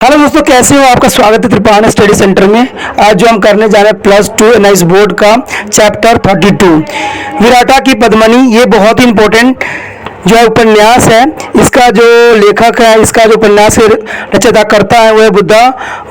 Hello दोस्तों, कैसे हो? आपका स्वागत है त्रिपाण स्टडी सेंटर में। आज जो हम करने जा रहे हैं +2 एनआईएस बोर्ड का चैप्टर 32 विराटा की पद्मिनी। ये बहुत ही इंपॉर्टेंट जो है उपन्यास है। इसका जो लेखक है, इसका जो उपन्यास के रचयिता करता है, वो है बुद्धा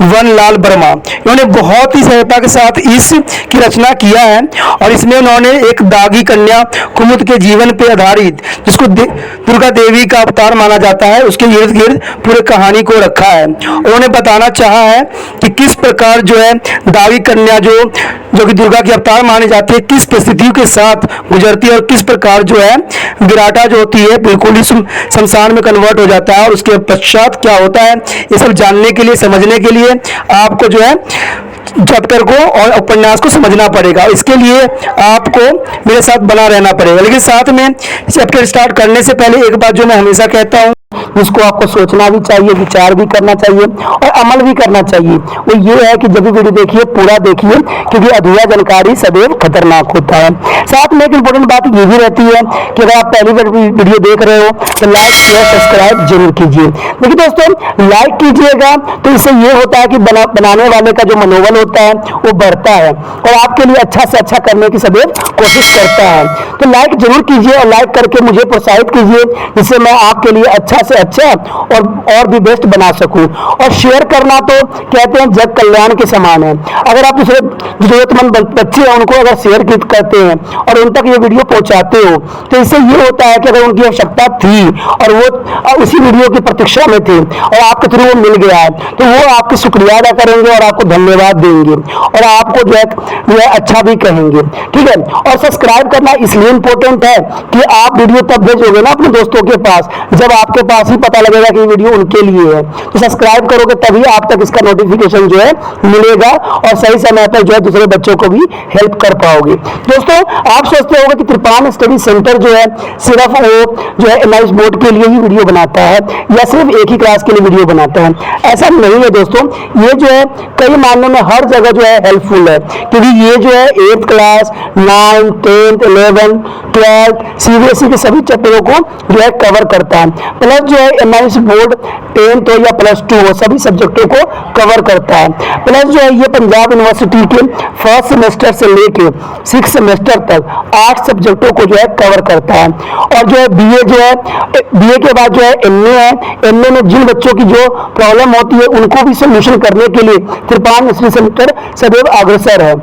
वन लाल वर्मा। इन्होंने बहुत ही सहजता के साथ इसकी रचना किया है और इसमें उन्होंने एक दागी कन्या कुमुद के जीवन पर आधारित, जिसको दुर्गा देवी का अवतार माना जाता है, उसके इर्द गिर्द पूरे कहानी को रखा है। उन्होंने बताना चाहा है कि किस प्रकार जो है दागी कन्या जो कि दुर्गा की अवतार मानी जाती है, किस परिस्थितियों के साथ गुजरती है और किस प्रकार जो है विराटा जो होती है बिल्कुल ही शमशान में कन्वर्ट हो जाता है और उसके पश्चात क्या होता है, ये सब जानने के लिए, समझने के लिए आपको जो है चैप्टर को और उपन्यास को समझना पड़ेगा। इसके लिए आपको मेरे साथ बना रहना पड़ेगा। लेकिन साथ में चैप्टर स्टार्ट करने से पहले एक बात जो मैं हमेशा कहता हूँ, जिसको आपको सोचना भी चाहिए, विचार भी करना चाहिए और अमल भी करना चाहिए, वो ये है कि जब भी वीडियो देखिए पूरा देखिए, क्योंकि अधूरा जानकारी सदैव खतरनाक होता है। साथ में एक इंपॉर्टेंट बात ये भी रहती है कि अगर आप पहली बार वीडियो देख रहे हो तो लाइक शेयर सब्सक्राइब जरूर कीजिए। देखिए दोस्तों, लाइक कीजिएगा तो इससे ये होता है कि बनाने वाले का जो मनोबल होता है वो बढ़ता है और आपके लिए अच्छा से अच्छा करने की सदैव कोशिश करता है। तो लाइक जरूर कीजिए और लाइक करके मुझे प्रोत्साहित कीजिए, जिससे मैं आपके लिए अच्छा से अच्छा और भी बेस्ट बना सकूं। और शेयर करना तो कहते हैं जग कल्याण के समान है। अगर आप दूसरे जरूरतमंद बच्चे हैं उनको अगर शेयर करते हैं और उन तक ये वीडियो पहुंचाते हो, तो इससे ये होता है कि अगर उनकी आवश्यकता थी और वो उसी वीडियो की प्रतीक्षा में थे और आपके थ्रू वो मिल गया है, तो वो आपकी शुक्रिया अदा करेंगे और आपको धन्यवाद देंगे और आपको जो है अच्छा भी कहेंगे। ठीक है। और सब्सक्राइब करना इसलिए इंपॉर्टेंट है कि आप वीडियो तब भेजोगे ना अपने दोस्तों के पास जब आपके पास ही पता लगेगा कि वीडियो उनके लिए है। तो सब्सक्राइब करोगे तभी आप तक इसका नोटिफिकेशन जो है मिलेगा और सही समय पर जो है दूसरे बच्चों को भी हेल्प कर पाओगे। दोस्तों, आप सोचते होंगे कि त्रिपाण स्टडी सेंटर जो है सिर्फ वो जो है एनआईएस बोर्ड के लिए ही वीडियो बनाता है या सिर्फ एक ही क्लास के लिए वीडियो बनाता है। ऐसा नहीं है दोस्तों, ये जो है कई मामलों में हर जगह जो है हेल्पफुल है, क्योंकि ये जो है 8th class 9th 10th 11th 12th CBSE के सभी चैप्टरों को जो है कवर करता है। प्लस जो है एनआईएस बोर्ड 10th हो या +2 हो सभी सब्जेक्टों को कवर करता है। प्लस जो है ये पंजाब यूनिवर्सिटी के फर्स्ट सेमेस्टर से लेके 6th सेमेस्टर तक 8 सब्जेक्टों को जो है कवर करता है। और जो है बीए जो है बीए के बाद जो है एमए है, एमए में जिन बच्चों की जो प्रॉब्लम होती है उनको भी सोल्यूशन करने के लिए त्रिपाण स्टडी सेंटर सदैव अग्रसर है।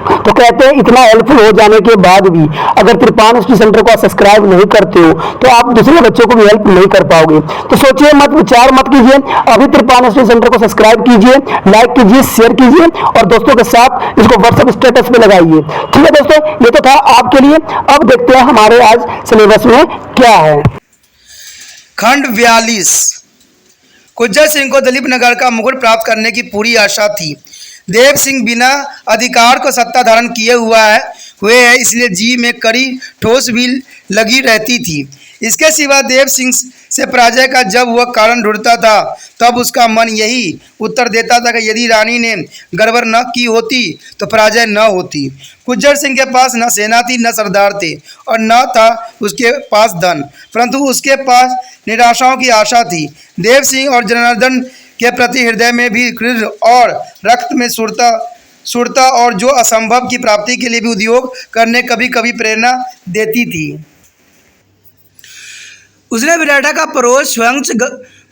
तो कहते हैं इतना हेल्पफुल हो जाने के बाद भी अगर त्रिपाण स्टडी सेंटर को सब्सक्राइब नहीं करते हो तो आप दूसरे बच्चों को भी हेल्प नहीं कर पाओगे। तो सोचिए मत, विचार मत कीजिए, अभी त्रिपाण स्टडी सेंटर को सब्सक्राइब कीजिए, लाइक कीजिए, शेयर कीजिए और दोस्तों के साथ इसको व्हाट्सएप स्टेटस पे लगाइए। ठीक है दोस्तों, ये तो था आपके लिए। अब देखते हैं हमारे आज सिलेबस में क्या है। खंड 42। कुज्जर सिंह को दलीप नगर का मुकुट प्राप्त करने की पूरी आशा थी। देव सिंह बिना अधिकार को सत्ता धारण किए हुए है, इसलिए जी में कड़ी ठोस भी लगी रहती थी। इसके सिवा देव सिंह से पराजय का जब वह कारण ढूंढता था तब उसका मन यही उत्तर देता था कि यदि रानी ने गड़बड़ न की होती तो पराजय न होती। कुज्जर सिंह के पास न सेना थी, न सरदार थे और न था उसके पास धन, परंतु उसके पास निराशाओं की आशा थी। देव सिंह और जनार्दन के प्रति हृदय में भी क्रोध और रक्त में सुरता और जो असंभव की प्राप्ति के लिए भी उद्योग करने कभी कभी प्रेरणा देती थी। उसने विराटा का पड़ोस स्वयं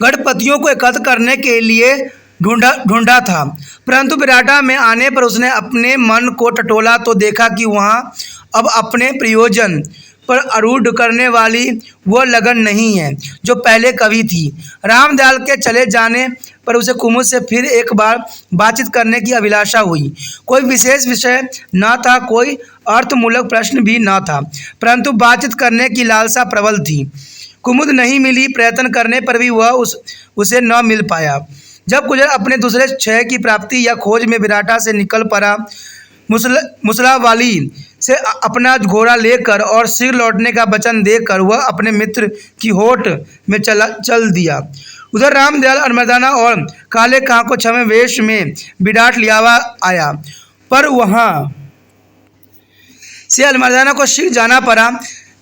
गणपतियों को एकत्र करने के लिए ढूंढा था, परंतु विराटा में आने पर उसने अपने मन को टटोला तो देखा कि वहाँ अब अपने प्रयोजन पर आरूढ़ करने वाली वो लगन नहीं है जो पहले कभी थी। रामदयाल के चले जाने पर उसे कुमुद से फिर एक बार बातचीत करने की अभिलाषा हुई। कोई विशेष विषय न था, कोई अर्थमूलक प्रश्न भी न था, परंतु बातचीत करने की लालसा प्रबल थी। कुमुद नहीं मिली, प्रयत्न करने पर भी वह उसे न मिल पाया। जब कुज्जर अपने दूसरे क्षय की प्राप्ति या खोज में विराटा से निकल पड़ा, मुसलावाली से अपना घोड़ा लेकर और सिर लौटने का वचन देकर वह अपने मित्र की होठ में चल दिया। उधर रामदयाल अनमर्दाना और काले कांको छमे वेश में बिडाट लियावा आया, पर वहाँ से अनमर्दाना को शीघ्र जाना पड़ा।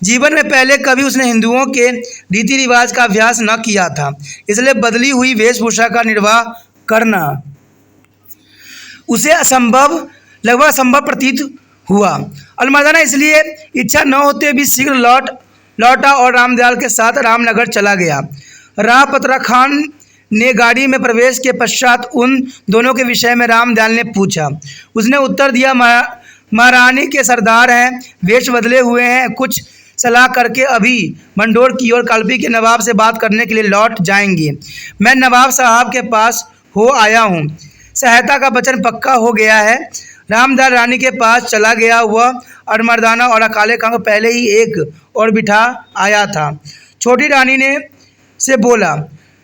जीवन में पहले कभी उसने हिंदुओं के रीति रिवाज का अभ्यास न किया था, इसलिए बदली हुई वेशभूषा का निर्वाह करना उसे लगभग असंभव प्रतीत हुआ। अलमर्दाना इसलिए इच्छा न होते भी शीघ्र लौटा और रामदयाल के साथ रामनगर चला गया। राह पतरा खान ने गाड़ी में प्रवेश के पश्चात उन दोनों के विषय में रामदयाल ने पूछा। उसने उत्तर दिया, महारानी के सरदार हैं, वेश बदले हुए हैं, कुछ सलाह करके अभी मंडोर की ओर कालपी के नवाब से बात करने के लिए लौट जाएंगे। मैं नवाब साहब के पास हो आया हूँ, सहायता का वचन पक्का हो गया है। रामदयाल रानी के पास चला गया। वह अमरदाना और काले खां को पहले ही एक और बिठा आया था। छोटी रानी ने से बोला,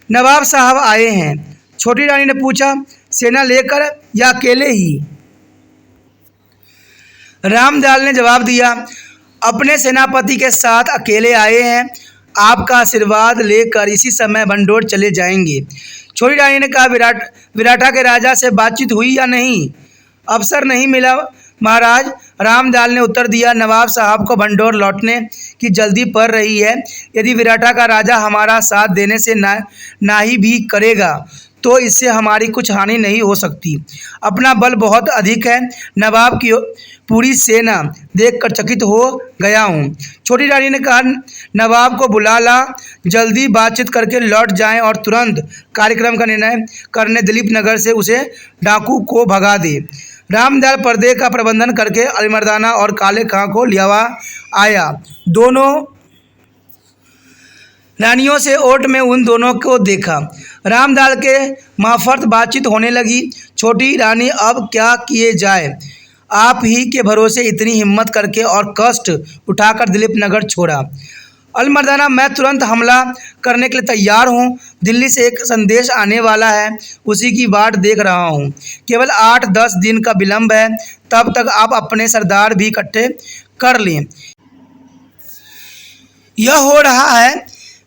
नवाब साहब आए हैं। छोटी रानी ने पूछा, सेना लेकर या अकेले ही? रामदयाल ने जवाब दिया, अपने सेनापति के साथ अकेले आए हैं। आपका आशीर्वाद लेकर इसी समय मंडोर चले जाएंगे। छोटी रानी ने कहा, विराटा के राजा से बातचीत हुई या नहीं? अवसर नहीं मिला महाराज। रामदयाल ने उत्तर दिया, नवाब साहब को भंडोर लौटने की जल्दी पड़ रही है। यदि विराटा का राजा हमारा साथ देने से नाही भी करेगा तो इससे हमारी कुछ हानि नहीं हो सकती। अपना बल बहुत अधिक है। नवाब की पूरी सेना देखकर चकित हो गया हूँ। छोटी रानी ने कहा, नवाब को बुला ला, जल्दी बातचीत करके लौट जाएं और तुरंत कार्यक्रम का निर्णय करने दिलीप नगर से उसे डाकू को भगा दे। रामदयाल पर्दे का प्रबंधन करके अलीमर्दाना और काले खां को लियावा आया। दोनों रानियों से ओट में उन दोनों को देखा। रामदयाल के मार्फत बातचीत होने लगी। छोटी रानी, अब क्या किए जाए? आप ही के भरोसे इतनी हिम्मत करके और कष्ट उठाकर दिलीप नगर छोड़ा। अलमर्दाना, मैं तुरंत हमला करने के लिए तैयार हूँ। दिल्ली से एक संदेश आने वाला है, उसी की बाट देख रहा हूँ। केवल 8-10 दिन का विलंब है, तब तक आप अपने सरदार भी इकट्ठे कर लें। यह हो रहा है,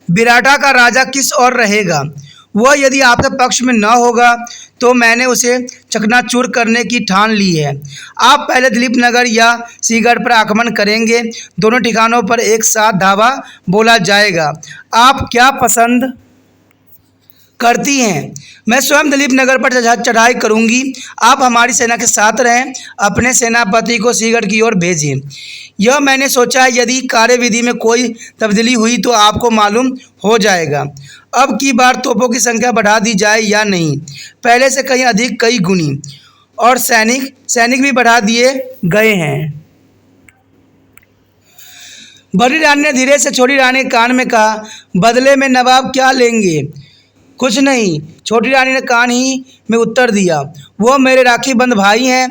विराटा का राजा किस ओर रहेगा? वह यदि आपके पक्ष में न होगा तो मैंने उसे चकनाचूर करने की ठान ली है। आप पहले दिलीप नगर या सीगढ़ पर आक्रमण करेंगे। दोनों ठिकानों पर एक साथ धावा बोला जाएगा। आप क्या पसंद करती हैं? मैं स्वयं दिलीप नगर पर चढ़ाई करूंगी। आप हमारी सेना के साथ रहें, अपने सेनापति को सीगढ़ की ओर भेजें। यह मैंने सोचा, यदि कार्यविधि में कोई तब्दीली हुई तो आपको मालूम हो जाएगा। अब की बार तोपों की संख्या बढ़ा दी जाए या नहीं? पहले से कहीं अधिक, कई गुनी। और सैनिक भी बढ़ा दिए गए हैं। बड़ी रानी ने धीरे से छोटी रानी के कान में कहा, बदले में नवाब क्या लेंगे? कुछ नहीं, छोटी रानी ने कान ही में उत्तर दिया। वो मेरे राखी बंद भाई हैं।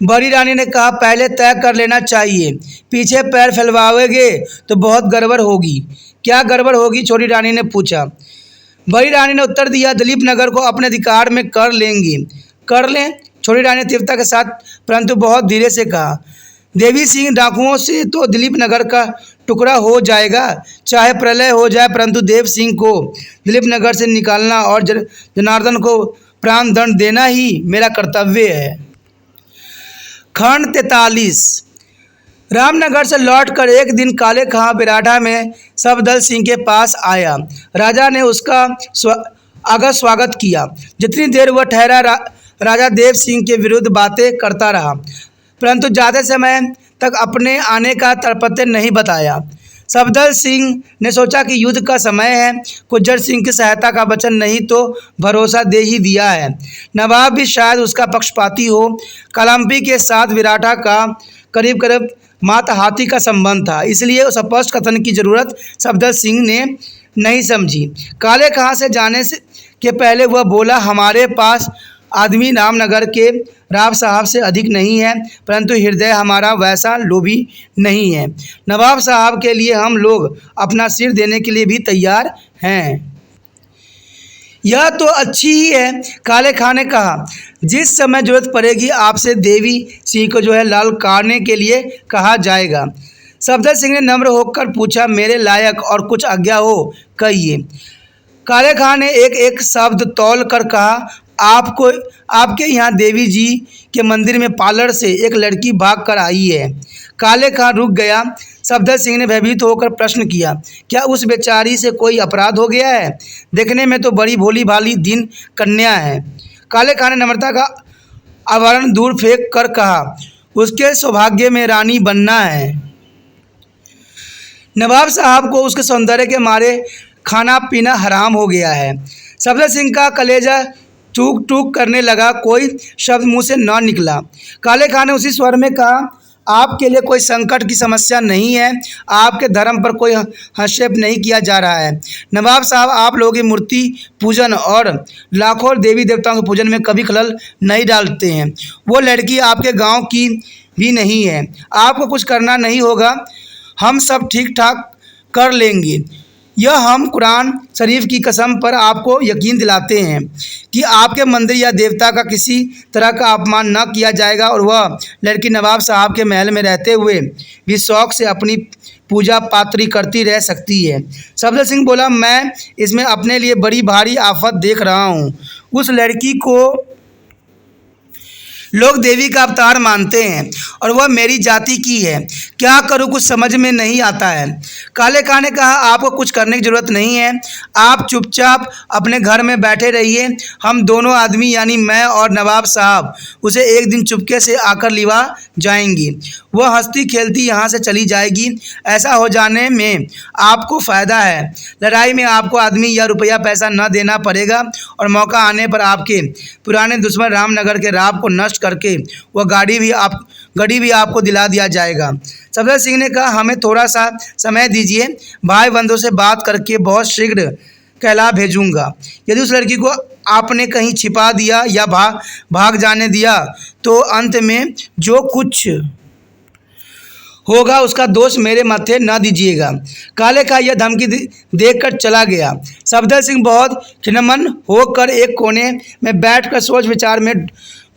बड़ी रानी ने कहा, पहले तय कर लेना चाहिए, पीछे पैर फैलवाओगे तो बहुत गड़बड़ होगी। क्या गड़बड़ होगी? छोटी रानी ने पूछा। बड़ी रानी ने उत्तर दिया, दिलीप नगर को अपने अधिकार में कर लेंगे। कर लें? छोटी रानी ने तीव्रता के साथ परंतु बहुत धीरे से कहा। देवी सिंह डाकुओं से तो दिलीप नगर का टुकड़ा हो जाएगा, चाहे प्रलय हो जाए, परंतु देव सिंह को दिलीप नगर से निकालना और जनार्दन को प्राण दंड देना ही मेरा कर्तव्य है। खंड 43। रामनगर से लौटकर एक दिन काले खां बिराठा में सफदर सिंह के पास आया। राजा ने उसका आगर स्वागत किया। जितनी देर वह ठहरा राजा देव सिंह के विरुद्ध बातें करता रहा, परंतु ज़्यादा समय तक अपने आने का तात्पर्य नहीं बताया। सफदर सिंह ने सोचा कि युद्ध का समय है, गुज्जर सिंह की सहायता का वचन नहीं तो भरोसा दे ही दिया है। नवाब भी शायद उसका पक्षपाती हो। कालम्पी के साथ विराटा का करीब करीब मात हाथी का संबंध था, इसलिए स्पष्ट कथन की जरूरत सफदर सिंह ने नहीं समझी। काले खां से जाने के पहले वह बोला, हमारे पास आदमी रामनगर के राव साहब से अधिक नहीं है, परंतु हृदय हमारा वैसा लोभी नहीं है। नवाब साहब के लिए हम लोग अपना सिर देने के लिए भी तैयार हैं। यह तो अच्छी ही है, काले खां ने कहा। जिस समय जरूरत पड़ेगी आपसे देवी सिंह को लाल करने के लिए कहा जाएगा। सफदर सिंह ने नम्र होकर पूछा, मेरे लायक और कुछ आज्ञा हो कहिए। काले खां ने एक एक शब्द तौल कर कहा, आपके यहाँ देवी जी के मंदिर में पार्लर से एक लड़की भाग कर आई है। काले खां रुक गया। सफदर सिंह ने भयभीत होकर प्रश्न किया, क्या उस बेचारी से कोई अपराध हो गया है? देखने में तो बड़ी भोली भाली दीन कन्या है। काले खान ने नम्रता का आवरण दूर फेंक कर कहा, उसके सौभाग्य में रानी बनना है। नवाब साहब को उसके सौंदर्य के मारे खाना पीना हराम हो गया है। सफदर सिंह का कलेजा टूक टूक करने लगा, कोई शब्द मुंह से न निकला। काले खान ने उसी स्वर में कहा, आपके लिए कोई संकट की समस्या नहीं है, आपके धर्म पर कोई हस्तक्षेप नहीं किया जा रहा है। नवाब साहब, आप लोगों की मूर्ति पूजन और लाखों देवी देवताओं के पूजन में कभी खलल नहीं डालते हैं। वो लड़की आपके गांव की भी नहीं है, आपको कुछ करना नहीं होगा, हम सब ठीक ठाक कर लेंगे। यह हम कुरान शरीफ की कसम पर आपको यकीन दिलाते हैं कि आपके मंदिर या देवता का किसी तरह का अपमान न किया जाएगा और वह लड़की नवाब साहब के महल में रहते हुए भी शौक़ से अपनी पूजा पात्री करती रह सकती है। सफदर सिंह बोला, मैं इसमें अपने लिए बड़ी भारी आफत देख रहा हूँ। उस लड़की को लोग देवी का अवतार मानते हैं और वह मेरी जाति की है। क्या करूं, कुछ समझ में नहीं आता है। काले खान ने कहा, आपको कुछ करने की ज़रूरत नहीं है, आप चुपचाप अपने घर में बैठे रहिए। हम दोनों आदमी यानी मैं और नवाब साहब उसे एक दिन चुपके से आकर लिवा जाएंगे। वह हंसती खेलती यहाँ से चली जाएगी। ऐसा हो जाने में आपको फ़ायदा है। लड़ाई में आपको आदमी या रुपया पैसा न देना पड़ेगा और मौका आने पर आपके पुराने दुश्मन रामनगर के राव को नष्ट करके वह गड़ी भी आपको दिला दिया जाएगा। सफदर सिंह ने कहा, हमें थोड़ा सा समय दीजिए, भाई बंधु से बात करके बहुत शीघ्र कहला भेजूंगा। यदि उस लड़की को आपने कहीं छिपा दिया या भाग जाने दिया तो अंत में जो कुछ होगा उसका दोष मेरे माथे न दीजिएगा। काले का यह धमकी देखकर चला गया। सफदर सिंह बहुत खिन्नमन होकर एक कोने में बैठकर सोच विचार में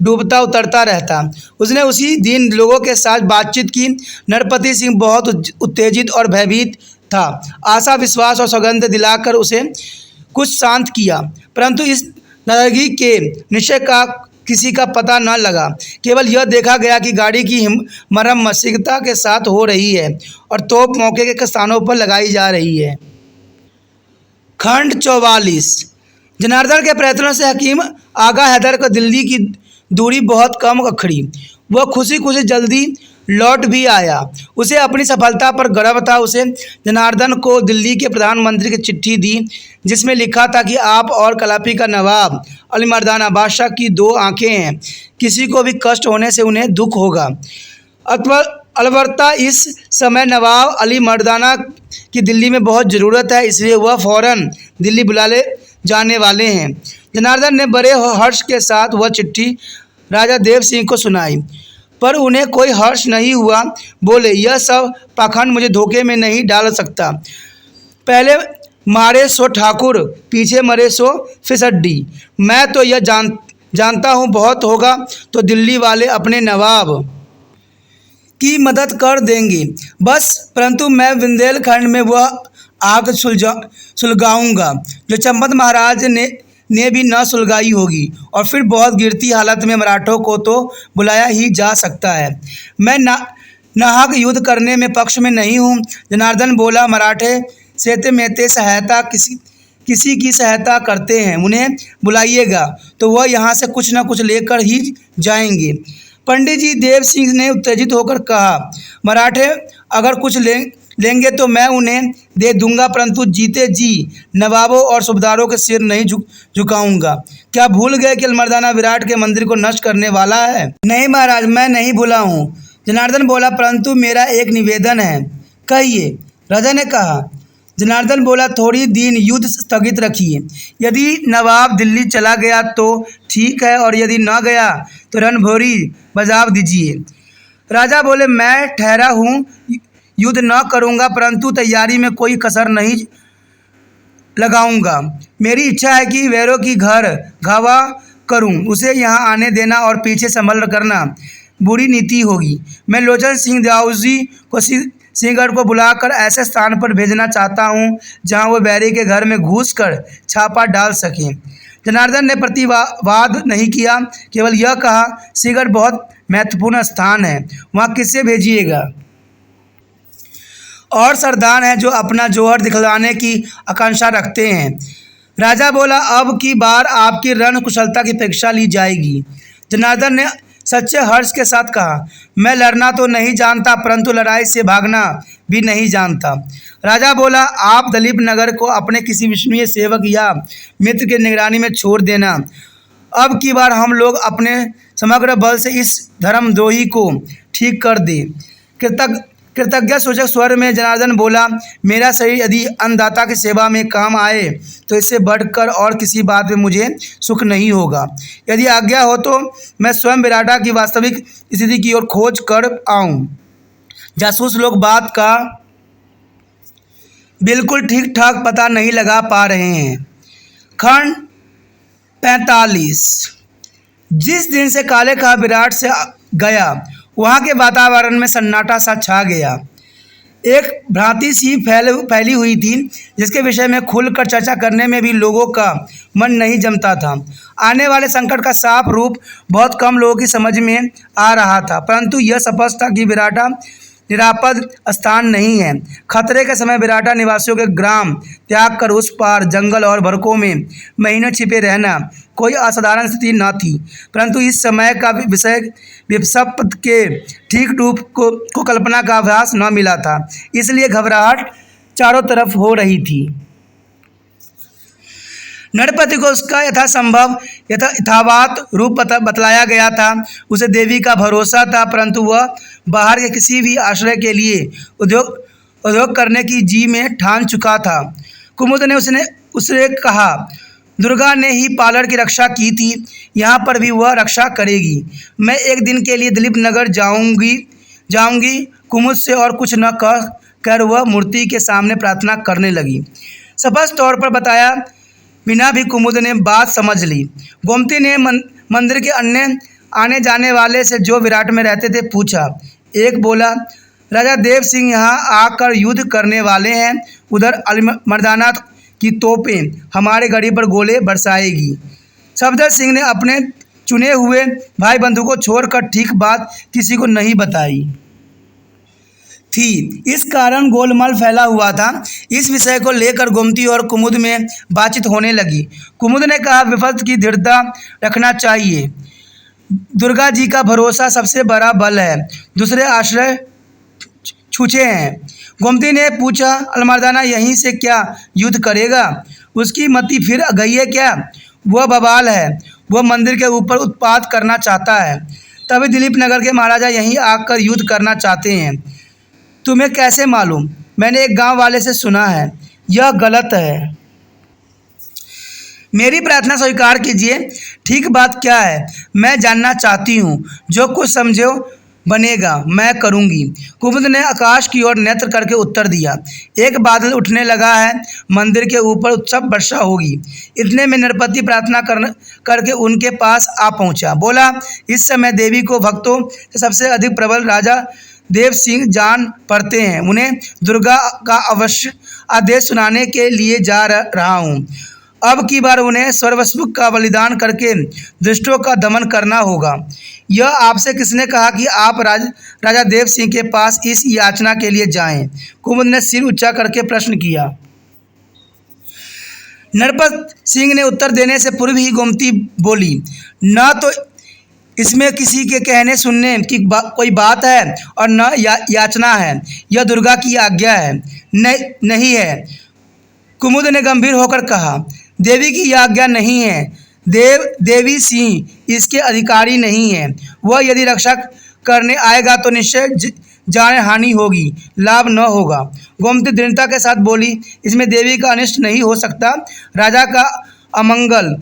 डूबता उतरता रहता। उसने उसी दिन लोगों के साथ बातचीत की। नरपति सिंह बहुत उत्तेजित और भयभीत था। आशा, विश्वास और सौगंध दिलाकर उसे कुछ शांत किया, परंतु इस नाराजगी के निश्चय का किसी का पता न लगा। केवल यह देखा गया कि गाड़ी की मरम्मत शीघ्रता के साथ हो रही है और तोप मौके के स्थानों पर लगाई जा रही है। खंड 44। जनार्दन के प्रयत्नों से हकीम आगा हैदर को दिल्ली की दूरी बहुत कम अखड़ी। वह खुशी खुशी जल्दी लौट भी आया। उसे अपनी सफलता पर गर्व था। उसे जनार्दन को दिल्ली के प्रधानमंत्री की चिट्ठी दी जिसमें लिखा था कि आप और कलापी का नवाब अली मर्दाना बादशाह की दो आंखें हैं, किसी को भी कष्ट होने से उन्हें दुख होगा। अलबत्ता इस समय नवाब अली मर्दाना की दिल्ली में बहुत ज़रूरत है, इसलिए वह फ़ौरन दिल्ली बुला ले जाने वाले हैं। जनार्दन ने बड़े हर्ष के साथ वह चिट्ठी राजा देव सिंह को सुनाई, पर उन्हें कोई हर्ष नहीं हुआ। बोले, यह सब पाखंड मुझे धोखे में नहीं डाल सकता। पहले मारे सो ठाकुर, पीछे मरे सो फिसड्डी। मैं तो यह जानता हूँ बहुत होगा तो दिल्ली वाले अपने नवाब की मदद कर देंगे बस, परंतु मैं बुंदेलखंड में वह आग सुलगाऊंगा जो चंपत महाराज ने भी न सुलगाई होगी, और फिर बहुत गिरती हालत में मराठों को तो बुलाया ही जा सकता है। मैं नाहक युद्ध करने में पक्ष में नहीं हूँ। जनार्दन बोला, मराठे सेते मेते सहायता किसी की सहायता करते हैं, उन्हें बुलाइएगा तो वह यहाँ से कुछ न कुछ लेकर ही जाएंगे। पंडित जी देव सिंह ने उत्तेजित होकर कहा, मराठे अगर कुछ लेंगे तो मैं उन्हें दे दूंगा, परंतु जीते जी नवाबों और सूबेदारों के सिर नहीं झुकाऊंगा। क्या भूल गए कि अलमर्दाना विराट के मंदिर को नष्ट करने वाला है? नहीं महाराज, मैं नहीं भूला हूँ। जनार्दन बोला, परंतु मेरा एक निवेदन है। कहिए, राजा ने कहा। जनार्दन बोला, थोड़ी दिन युद्ध स्थगित रखिए। यदि नवाब दिल्ली चला गया तो ठीक है, और यदि न गया तो रणभोरी बजा दीजिए। राजा बोले, मैं ठहरा हूँ, युद्ध न करूँगा, परंतु तैयारी में कोई कसर नहीं लगाऊंगा। मेरी इच्छा है कि वैरों की घर घावा करूं, उसे यहाँ आने देना और पीछे संभल करना बुरी नीति होगी। मैं लोचन सिंह दाऊजी को सिंहगढ़ को बुलाकर ऐसे स्थान पर भेजना चाहता हूँ जहाँ वो बैरी के घर में घुसकर छापा डाल सकें। जनार्दन ने प्रतिवाद नहीं किया, केवल यह कहा, सिंहगढ़ बहुत महत्वपूर्ण स्थान है, वहाँ किससे भेजिएगा? और सरदार हैं जो अपना जौहर दिखलाने की आकांक्षा रखते हैं। राजा बोला, अब की बार आपकी रण कुशलता की परीक्षा ली जाएगी। जनार्दन ने सच्चे हर्ष के साथ कहा, मैं लड़ना तो नहीं जानता परंतु लड़ाई से भागना भी नहीं जानता। राजा बोला, आप दलीप नगर को अपने किसी विश्वसनीय सेवक या मित्र की निगरानी में छोड़ देना। अब की बार हम लोग अपने समग्र बल से इस धर्मद्रोही को ठीक कर दें। कृतज्ञ सूचक स्वर में जनार्दन बोला, मेरा शरीर यदि अन्नदाता की सेवा में काम आए तो इससे बढ़कर और किसी बात में मुझे सुख नहीं होगा। यदि आज्ञा हो तो मैं स्वयं विराटा की वास्तविक स्थिति की ओर खोज कर आऊं। जासूस लोग बात का बिल्कुल ठीक ठाक पता नहीं लगा पा रहे हैं। खंड 45। जिस दिन से काले का विराट से गया वहाँ के वातावरण में सन्नाटा सा छा गया। एक भ्रांति सी फैली हुई थी जिसके विषय में खुलकर चर्चा करने में भी लोगों का मन नहीं जमता था। आने वाले संकट का साफ रूप बहुत कम लोगों की समझ में आ रहा था, परंतु यह स्पष्ट था कि विराटा निरापद स्थान नहीं है। खतरे के समय विराटा निवासियों के ग्राम त्याग कर उस पार जंगल और भड़कों में महीनों छिपे रहना कोई असाधारण स्थिति न थी, परंतु इस समय का विषय विपत्ति के ठीक रूप को कल्पना का आभास न मिला था, इसलिए घबराहट चारों तरफ हो रही थी। नरपति को उसका यथासंभव यथावत रूप बतलाया गया था। उसे देवी का भरोसा था, परंतु वह बाहर के किसी भी आश्रय के लिए उद्योग करने की जी में ठान चुका था। कुमुद ने उससे कहा, दुर्गा ने ही पालर की रक्षा की थी, यहाँ पर भी वह रक्षा करेगी। मैं एक दिन के लिए दिलीप नगर जाऊंगी। कुमुद से और कुछ न कह कर वह मूर्ति के सामने प्रार्थना करने लगी। स्पष्ट तौर पर बताया बिना भी कुमुद ने बात समझ ली। गोमती ने मंदिर के अन्य आने जाने वाले से जो विराट में रहते थे पूछा। एक बोला, राजा देव सिंह यहाँ आकर युद्ध करने वाले हैं। उधर मर्दाना की तोपें हमारे गढ़ी पर गोले बरसाएगी। सफदर सिंह ने अपने चुने हुए भाई बंधु को छोड़कर ठीक बात किसी को नहीं बताई थी। इस कारण गोलमाल फैला हुआ था। इस विषय को लेकर गोमती और कुमुद में बातचीत होने लगी। कुमुद ने कहा, विपत्ति की दृढ़ता रखना चाहिए। दुर्गा जी का भरोसा सबसे बड़ा बल है, दूसरे आश्रय छूछे हैं। गोमती ने पूछा, अलमर्दाना यहीं से क्या युद्ध करेगा? उसकी मति फिर गई है क्या? वह बवाल है, वह मंदिर के ऊपर उत्पात करना चाहता है। तभी दिलीप नगर के महाराजा यहीं आकर युद्ध करना चाहते हैं। तुम्हें कैसे मालूम? मैंने एक गांव वाले से सुना है। यह गलत है। मेरी प्रार्थना स्वीकार कीजिए। ठीक बात क्या है मैं जानना चाहती हूँ। जो कुछ समझो बनेगा मैं करूँगी। कुमुद ने आकाश की ओर नेत्र करके उत्तर दिया। एक बादल उठने लगा है, मंदिर के ऊपर उत्सव वर्षा होगी। इतने में नरपति प्रार्थना करके उनके पास आ पहुँचा। बोला, इस समय देवी को भक्तों से सबसे अधिक प्रबल राजा देव सिंह जान पड़ते हैं। उन्हें दुर्गा का अवश्य आदेश सुनाने के लिए जा रहा हूँ। अब की बार उन्हें सर्वस्व का बलिदान करके दुष्टों का दमन करना होगा। यह आपसे किसने कहा कि आप राजा देव सिंह के पास इस याचना के लिए जाएं? कुमुद ने सिर ऊंचा करके प्रश्न किया। नरपत सिंह ने उत्तर देने से पूर्व ही गोमती बोली, न तो इसमें किसी के कहने सुनने की कोई बात है और न याचना है। यह दुर्गा की आज्ञा है। नहीं है। कुमुद ने गंभीर होकर कहा, देवी की यह आज्ञा नहीं है। देवी सिंह इसके अधिकारी नहीं है। वह यदि रक्षा करने आएगा तो निश्चय जान हानि होगी, लाभ न होगा। गोमती दृढ़ता के साथ बोली, इसमें देवी का अनिष्ट नहीं हो सकता। राजा का अमंगल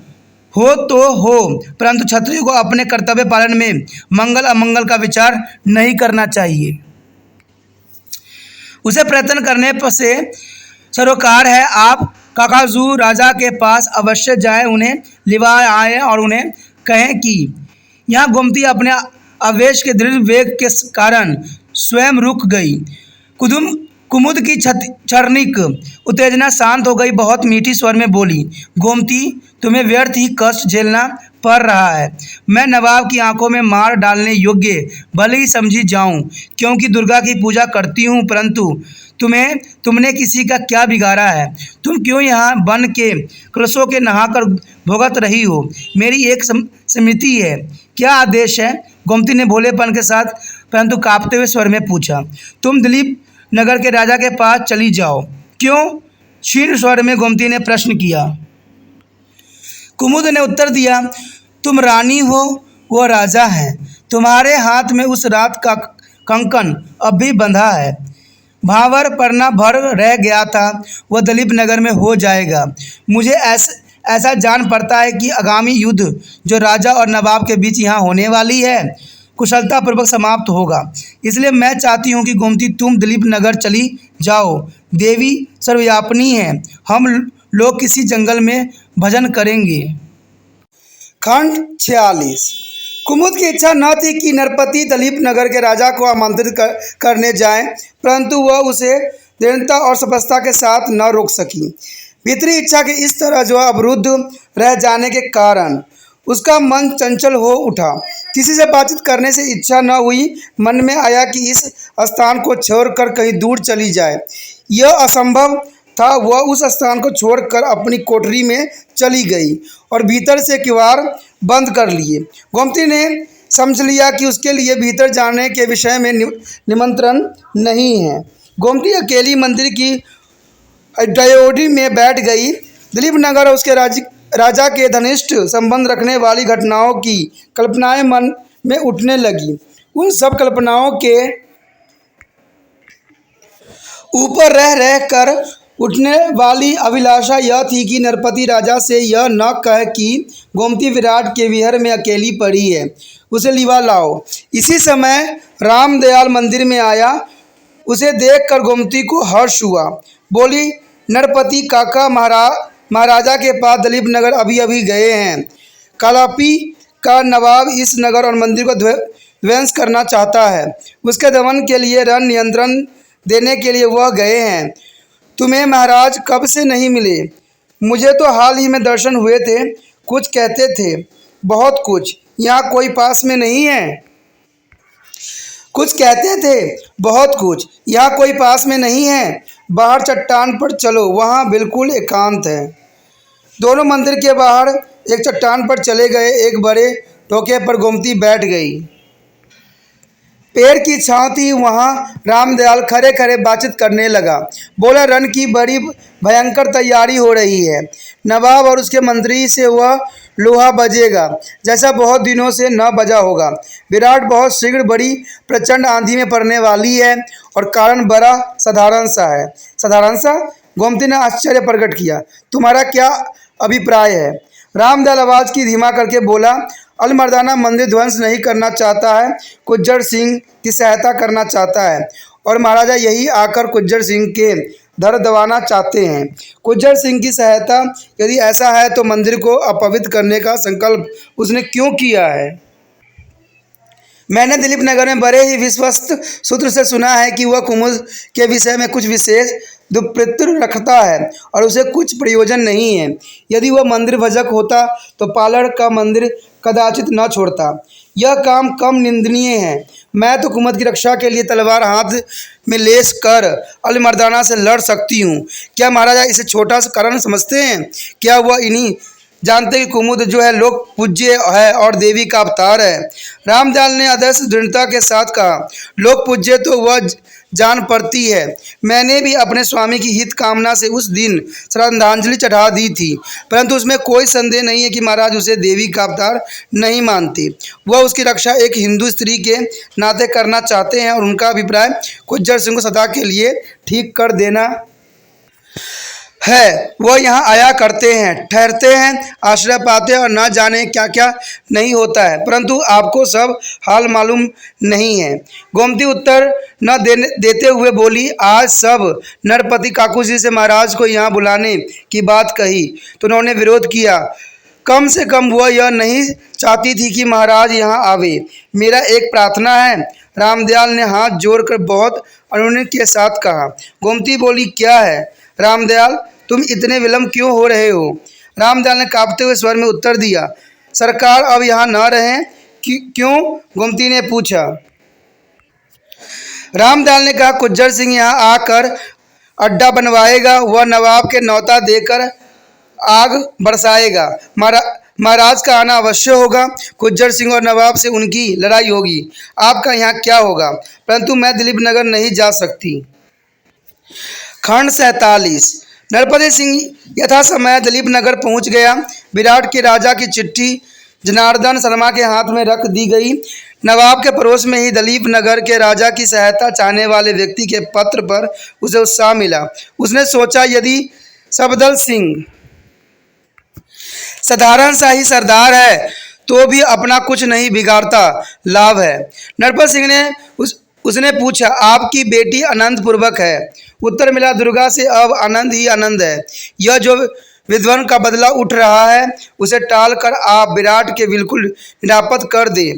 हो तो हो, परंतु क्षत्रिय को अपने कर्तव्य पालन में मंगल अमंगल का विचार नहीं करना चाहिए। उसे प्रयत्न करने से सरोकार है। आप काकाजू राजा के पास अवश्य जाएं, उन्हें लिवा आए और उन्हें कहें कि यहाँ गोमती अपने आवेश के दृढ़ वेग के कारण स्वयं रुक गई। कुमुद की क्षणिक उत्तेजना शांत हो गई। बहुत मीठी स्वर में बोली, गोमती तुम्हें व्यर्थ ही कष्ट झेलना पड़ रहा है। मैं नवाब की आंखों में मार डालने योग्य भले ही समझी जाऊं, क्योंकि दुर्गा की पूजा करती हूं, परंतु तुमने किसी का क्या बिगाड़ा है? तुम क्यों यहाँ बन के कलशों के नहाकर भुगत रही हो? मेरी एक समिति है, क्या आदेश है? गोमती ने भोलेपन के साथ परंतु कांपते हुए स्वर में पूछा। तुम दिलीप नगर के राजा के पास चली जाओ। क्यों? क्षीण स्वर में गोमती ने प्रश्न किया। कुमुद ने उत्तर दिया, तुम रानी हो, वह राजा है। तुम्हारे हाथ में उस रात का कंकन अब भी बंधा है। भावर पड़ना भर रह गया था, वह दिलीप नगर में हो जाएगा। मुझे ऐसा जान पड़ता है कि आगामी युद्ध जो राजा और नवाब के बीच यहाँ होने वाली है, कुशलतापूर्वक समाप्त होगा। इसलिए मैं चाहती हूँ कि गोमती तुम दिलीप नगर चली जाओ। देवी सर्वव्यापिनी है, हम लोग किसी जंगल में भजन करेंगे। खंड 46। कुमुद की इच्छा न थी कि नरपति दिलीप नगर के राजा को आमंत्रित करने जाए, परंतु वह उसे दृढ़ता और स्पष्टता के साथ न रोक सकी। भीतरी इच्छा के इस तरह जो अवरुद्ध रह जाने के कारण उसका मन चंचल हो उठा। किसी से बातचीत करने से इच्छा न हुई। मन में आया कि इस स्थान को छोड़कर कहीं दूर चली जाए। यह असंभव था। वह उस स्थान को छोड़कर अपनी कोठरी में चली गई और भीतर से किवाड़ बंद कर लिए। गोमती ने समझ लिया कि उसके लिए भीतर जाने के विषय में निमंत्रण नहीं है। गोमती अकेली मंदिर की ड्योढ़ी में बैठ गई। दिलीप नगर और उसके राजा के घनिष्ठ संबंध रखने वाली घटनाओं की कल्पनाएं मन में उठने लगी। उन सब कल्पनाओं के ऊपर रह कर उठने वाली अभिलाषा यह थी कि नरपति राजा से यह न कहे कि गोमती विराट के विहर में अकेली पड़ी है, उसे लिवा लाओ। इसी समय रामदयाल मंदिर में आया। उसे देखकर गोमती को हर्ष हुआ। बोली, नरपति काका, महाराजा के पास दिलीप नगर अभी अभी गए हैं। कालापी का नवाब इस नगर और मंदिर को ध्वंस करना चाहता है। उसके दमन के लिए रण नियंत्रण देने के लिए वह गए हैं। तुम्हें महाराज कब से नहीं मिले? मुझे तो हाल ही में दर्शन हुए थे। कुछ कहते थे, बहुत कुछ। यहाँ कोई पास में नहीं है? कुछ कहते थे, बहुत कुछ। यहाँ कोई पास में नहीं है। बाहर चट्टान पर चलो, वहाँ बिल्कुल एकांत है। दोनों मंदिर के बाहर एक चट्टान पर चले गए। एक बड़े टोके पर गोमती बैठ गई। पेड़ की छांव थी। वहाँ रामदयाल खड़े खड़े बातचीत करने लगा। बोला, रण की बड़ी भयंकर तैयारी हो रही है। नवाब और उसके मंत्री से वह लोहा बजेगा जैसा बहुत दिनों से न बजा होगा। विराट बहुत शीघ्र बड़ी प्रचंड आंधी में पड़ने वाली है और कारण बड़ा साधारण सा है। साधारण सा? गोमती ने आश्चर्य प्रकट किया। तुम्हारा क्या अभिप्राय है? रामदयाल आवाज़ की धीमा करके बोला, अलमर्दाना मंदिर ध्वंस नहीं करना चाहता है, कुज्जर सिंह की सहायता करना चाहता है और महाराजा यही आकर कुज्जर सिंह के धड़ दबाना चाहते हैं। कुज्जर सिंह की सहायता? यदि ऐसा है तो मंदिर को अपवित्र करने का संकल्प उसने क्यों किया है? मैंने दिलीप नगर में बड़े ही विश्वस्त सूत्र से सुना है कि वह कुमुद के विषय में कुछ विशेष दुष्प्रवृत्ति रखता है और उसे कुछ प्रयोजन नहीं है। यदि वह मंदिर भजक होता तो पालड़ का मंदिर कदाचित न छोड़ता। यह काम कम निंदनीय है। मैं तो कुमुद की रक्षा के लिए तलवार हाथ में लेस कर अलमर्दाना से लड़ सकती हूँ। क्या महाराजा इसे छोटा सा कारण समझते हैं? क्या वह इन्हीं जानते कि कुमुद जो है लोक पूज्य है और देवी का अवतार है? रामदयाल ने आदर्श दृढ़ता के साथ कहा, लोक पूज्य तो वह जान पड़ती है। मैंने भी अपने स्वामी की हित कामना से उस दिन श्रद्धांजलि चढ़ा दी थी, परंतु उसमें कोई संदेह नहीं है कि महाराज उसे देवी का अवतार नहीं मानते। वह उसकी रक्षा एक हिंदू स्त्री के नाते करना चाहते हैं और उनका अभिप्राय कुज्जर सिंह को सदा के लिए ठीक कर देना है। वह यहाँ आया करते हैं, ठहरते हैं, आश्रय पाते हैं और न जाने क्या क्या नहीं होता है, परंतु आपको सब हाल मालूम नहीं है। गोमती उत्तर न देते हुए बोली, आज सब नरपति काकू जी से महाराज को यहाँ बुलाने की बात कही तो उन्होंने विरोध किया। कम से कम वह यह नहीं चाहती थी कि महाराज यहाँ आवे। मेरा एक प्रार्थना है। रामदयाल ने हाथ जोड़कर बहुत अनुनय के साथ कहा। गोमती बोली, क्या है? रामदयाल, तुम इतने विलम्ब क्यों हो रहे हो? रामदयाल ने कांपते हुए स्वर में उत्तर दिया, सरकार अब यहाँ न रहें? क्यों? गोमती ने पूछा। रामदयाल ने कहा, गुज्जर सिंह यहाँ आकर अड्डा बनवाएगा, वह नवाब के न्योता देकर आग बरसाएगा। महाराज का आना अवश्य होगा। गुज्जर सिंह और नवाब से उनकी लड़ाई होगी। आपका यहाँ क्या होगा? परंतु मैं दिलीप नगर नहीं जा सकती। खंड 47। नरपति सिंह यथा समय दिलीप नगर पहुँच गया। विराट के राजा की चिट्ठी जनार्दन शर्मा के हाथ में रख दी गई। नवाब के पड़ोस में ही दिलीप नगर के राजा की सहायता चाहने वाले व्यक्ति के पत्र पर उसे उत्साह मिला। उसने सोचा, यदि सफदर सिंह साधारण सा ही सरदार है तो भी अपना कुछ नहीं बिगाड़ता, लाभ है। नरपत सिंह ने उसने पूछा, आपकी बेटी आनंद पूर्वक है? उत्तर मिला, दुर्गा से अब आनंद ही आनंद है। यह जो विद्वान का बदला उठ रहा है उसे टाल कर आप विराट के बिल्कुल निरापद कर दे।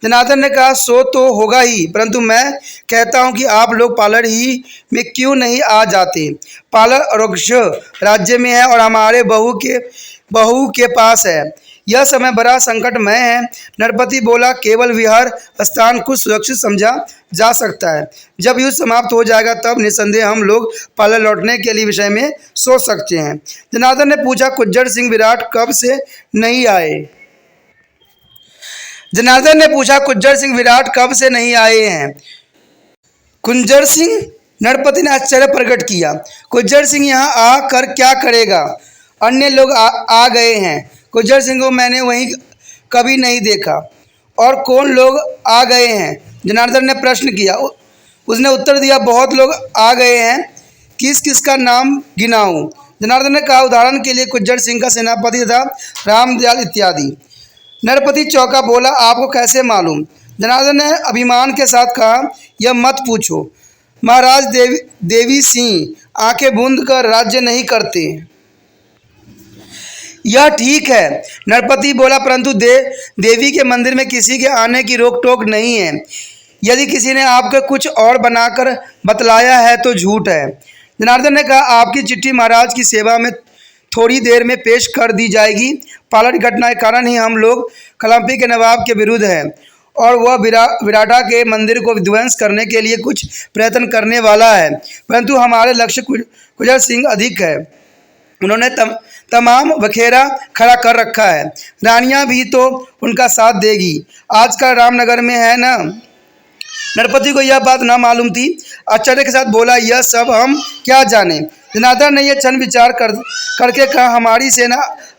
जनार्दन ने कहा, सो तो होगा ही, परंतु मैं कहता हूँ कि आप लोग पालर ही में क्यों नहीं आ जाते? पालर अरोग्य राज्य में है और हमारे बहू के पास है। यह समय बड़ा संकटमय है। नरपति बोला, केवल विहार स्थान कुछ सुरक्षित समझा जा सकता है। जब युद्ध समाप्त हो जाएगा तब निस्संदेह हम लोग पालर लौटने के लिए विषय में सोच सकते हैं। जनार्दन ने पूछा, गुज्जर सिंह विराट कब से नहीं आए? जनार्दन ने पूछा, गुज्जर सिंह विराट कब से नहीं आए हैं? गुज्जर सिंह? नरपति ने आश्चर्य प्रकट किया। गुज्जर सिंह यहाँ आकर क्या करेगा? अन्य लोग आ गए हैं। गुज्जर सिंह को मैंने वहीं कभी नहीं देखा। और कौन लोग आ गए हैं? जनार्दन ने प्रश्न किया। उसने उत्तर दिया, बहुत लोग आ गए हैं। किस किस का नाम गिनाऊं? जनार्दन ने कहा, उदाहरण के लिए गुज्जर सिंह का सेनापति तथा रामदयाल इत्यादि। नरपति चौंका, बोला, आपको कैसे मालूम? जनार्दन ने अभिमान के साथ कहा, यह मत पूछो। महाराज देवी सिंह आंखें बूंद कर राज्य नहीं करते। यह ठीक है, नरपति बोला, परंतु देवी के मंदिर में किसी के आने की रोक टोक नहीं है। यदि किसी ने आपको कुछ और बनाकर बतलाया है तो झूठ है। जनार्दन ने कहा, आपकी चिट्ठी महाराज की सेवा में थोड़ी देर में पेश कर दी जाएगी। पालर घटना के कारण ही हम लोग कलम्पी के नवाब के विरुद्ध हैं और वह विराटा के मंदिर को विध्वंस करने के लिए कुछ प्रयत्न करने वाला है, परंतु हमारे लक्ष्य गुज्जर सिंह अधिक है। उन्होंने तमाम बखेरा खड़ा कर रखा है। रानियां भी तो उनका साथ देगी। आजकल रामनगर में है ना? नरपति को यह बात न मालूम थी। आश्चर्य के साथ बोला, यह सब हम क्या जाने? जनार्दन ने यह क्षण विचार करके कहा, हमारी सेना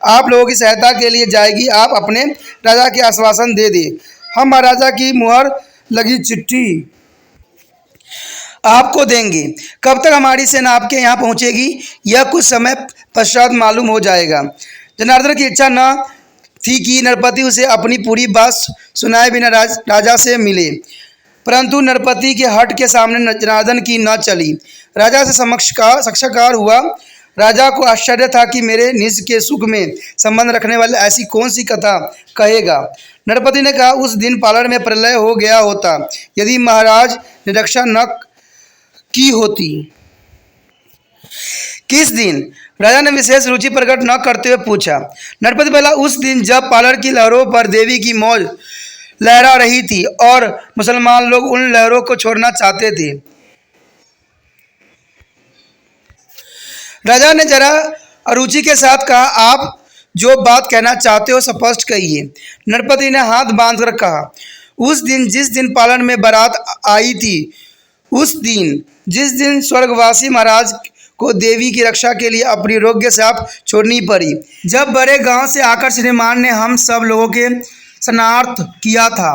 आप लोगों की सहायता के लिए जाएगी। आप अपने राजा के आश्वासन दे दें। हम महाराजा की मुहर लगी चिट्ठी आपको देंगे। कब तक हमारी सेना आपके यहाँ पहुँचेगी यह कुछ समय पश्चात मालूम हो जाएगा। जनार्दन की इच्छा न थी कि नरपति उसे अपनी पूरी बात सुनाए बिना राजा से मिले, परंतु नरपति के हट के सामने जनार्दन की न चली। राजा से साक्षात्कार हुआ। राजा को आश्चर्य था कि मेरे निज के सुख में संबंध रखने वाले ऐसी कौन सी कथा कहेगा। नरपति ने कहा, उस दिन पालर में प्रलय हो गया होता यदि महाराज ने रक्षा न की होती। किस दिन? राजा ने विशेष रुचि प्रकट न करते हुए पूछा। नरपति बोला, उस दिन जब पालर की लहरों पर देवी की मौज लहरा रही थी और मुसलमान लोग उन लहरों को छोड़ना चाहते थे। राजा ने जरा अरुचि के साथ कहा, आप जो बात कहना चाहते हो स्पष्ट कहिए। नरपति ने हाथ बांधकर कहा, उस दिन जिस दिन पालर में बारात आई थी, उस दिन जिस दिन स्वर्गवासी महाराज को देवी की रक्षा के लिए अपनी रोग्य साप छोड़नी पड़ी, जब बड़े गांव से आकर श्रीमान ने हम सब लोगों के स्नार्थ किया था।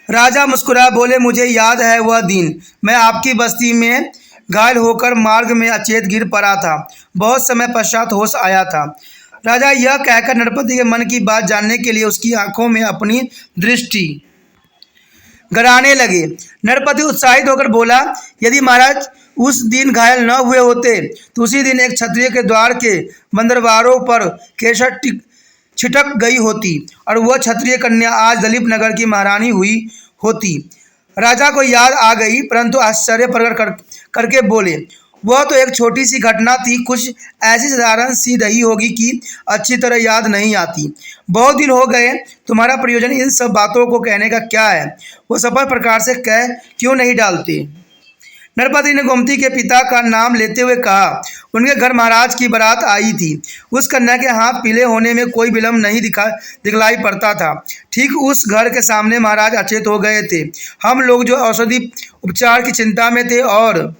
राजा मुस्कुरा बोले, मुझे याद है वह दिन। मैं आपकी बस्ती में घायल होकर मार्ग में अचेत गिर पड़ा था। बहुत समय पश्चात होश आया था। राजा यह कहकर नरपति के मन की बात जानने के लिए उसकी आंखों में अपनी दृष्टि गड़ाने लगे। नरपति उत्साहित होकर बोला, यदि महाराज उस दिन घायल न हुए होते तो उसी दिन एक क्षत्रिय के द्वार के बंदरवारों पर केसर छिटक गई होती और वह क्षत्रिय कन्या आज दिलीप नगर की महारानी हुई होती। राजा को याद आ गई, परंतु आश्चर्य प्रकट करके बोले, वह तो एक छोटी सी घटना थी, कुछ ऐसी साधारण सी रही होगी कि अच्छी तरह याद नहीं आती। बहुत दिन हो गए, तुम्हारा प्रयोजन इन सब बातों को कहने का क्या है? वो सफल प्रकार से कह क्यों नहीं डालते? नरपति ने गोमती के पिता का नाम लेते हुए कहा। उनके घर महाराज की बारात आई थी। उस कन्या के हाथ पीले होने में कोई विलम्ब नहीं दिखलाई पड़ता था। ठीक उस घर के सामने महाराज अचेत हो गए थे। हम लोग जो औषधि उपचार की चिंता में थे और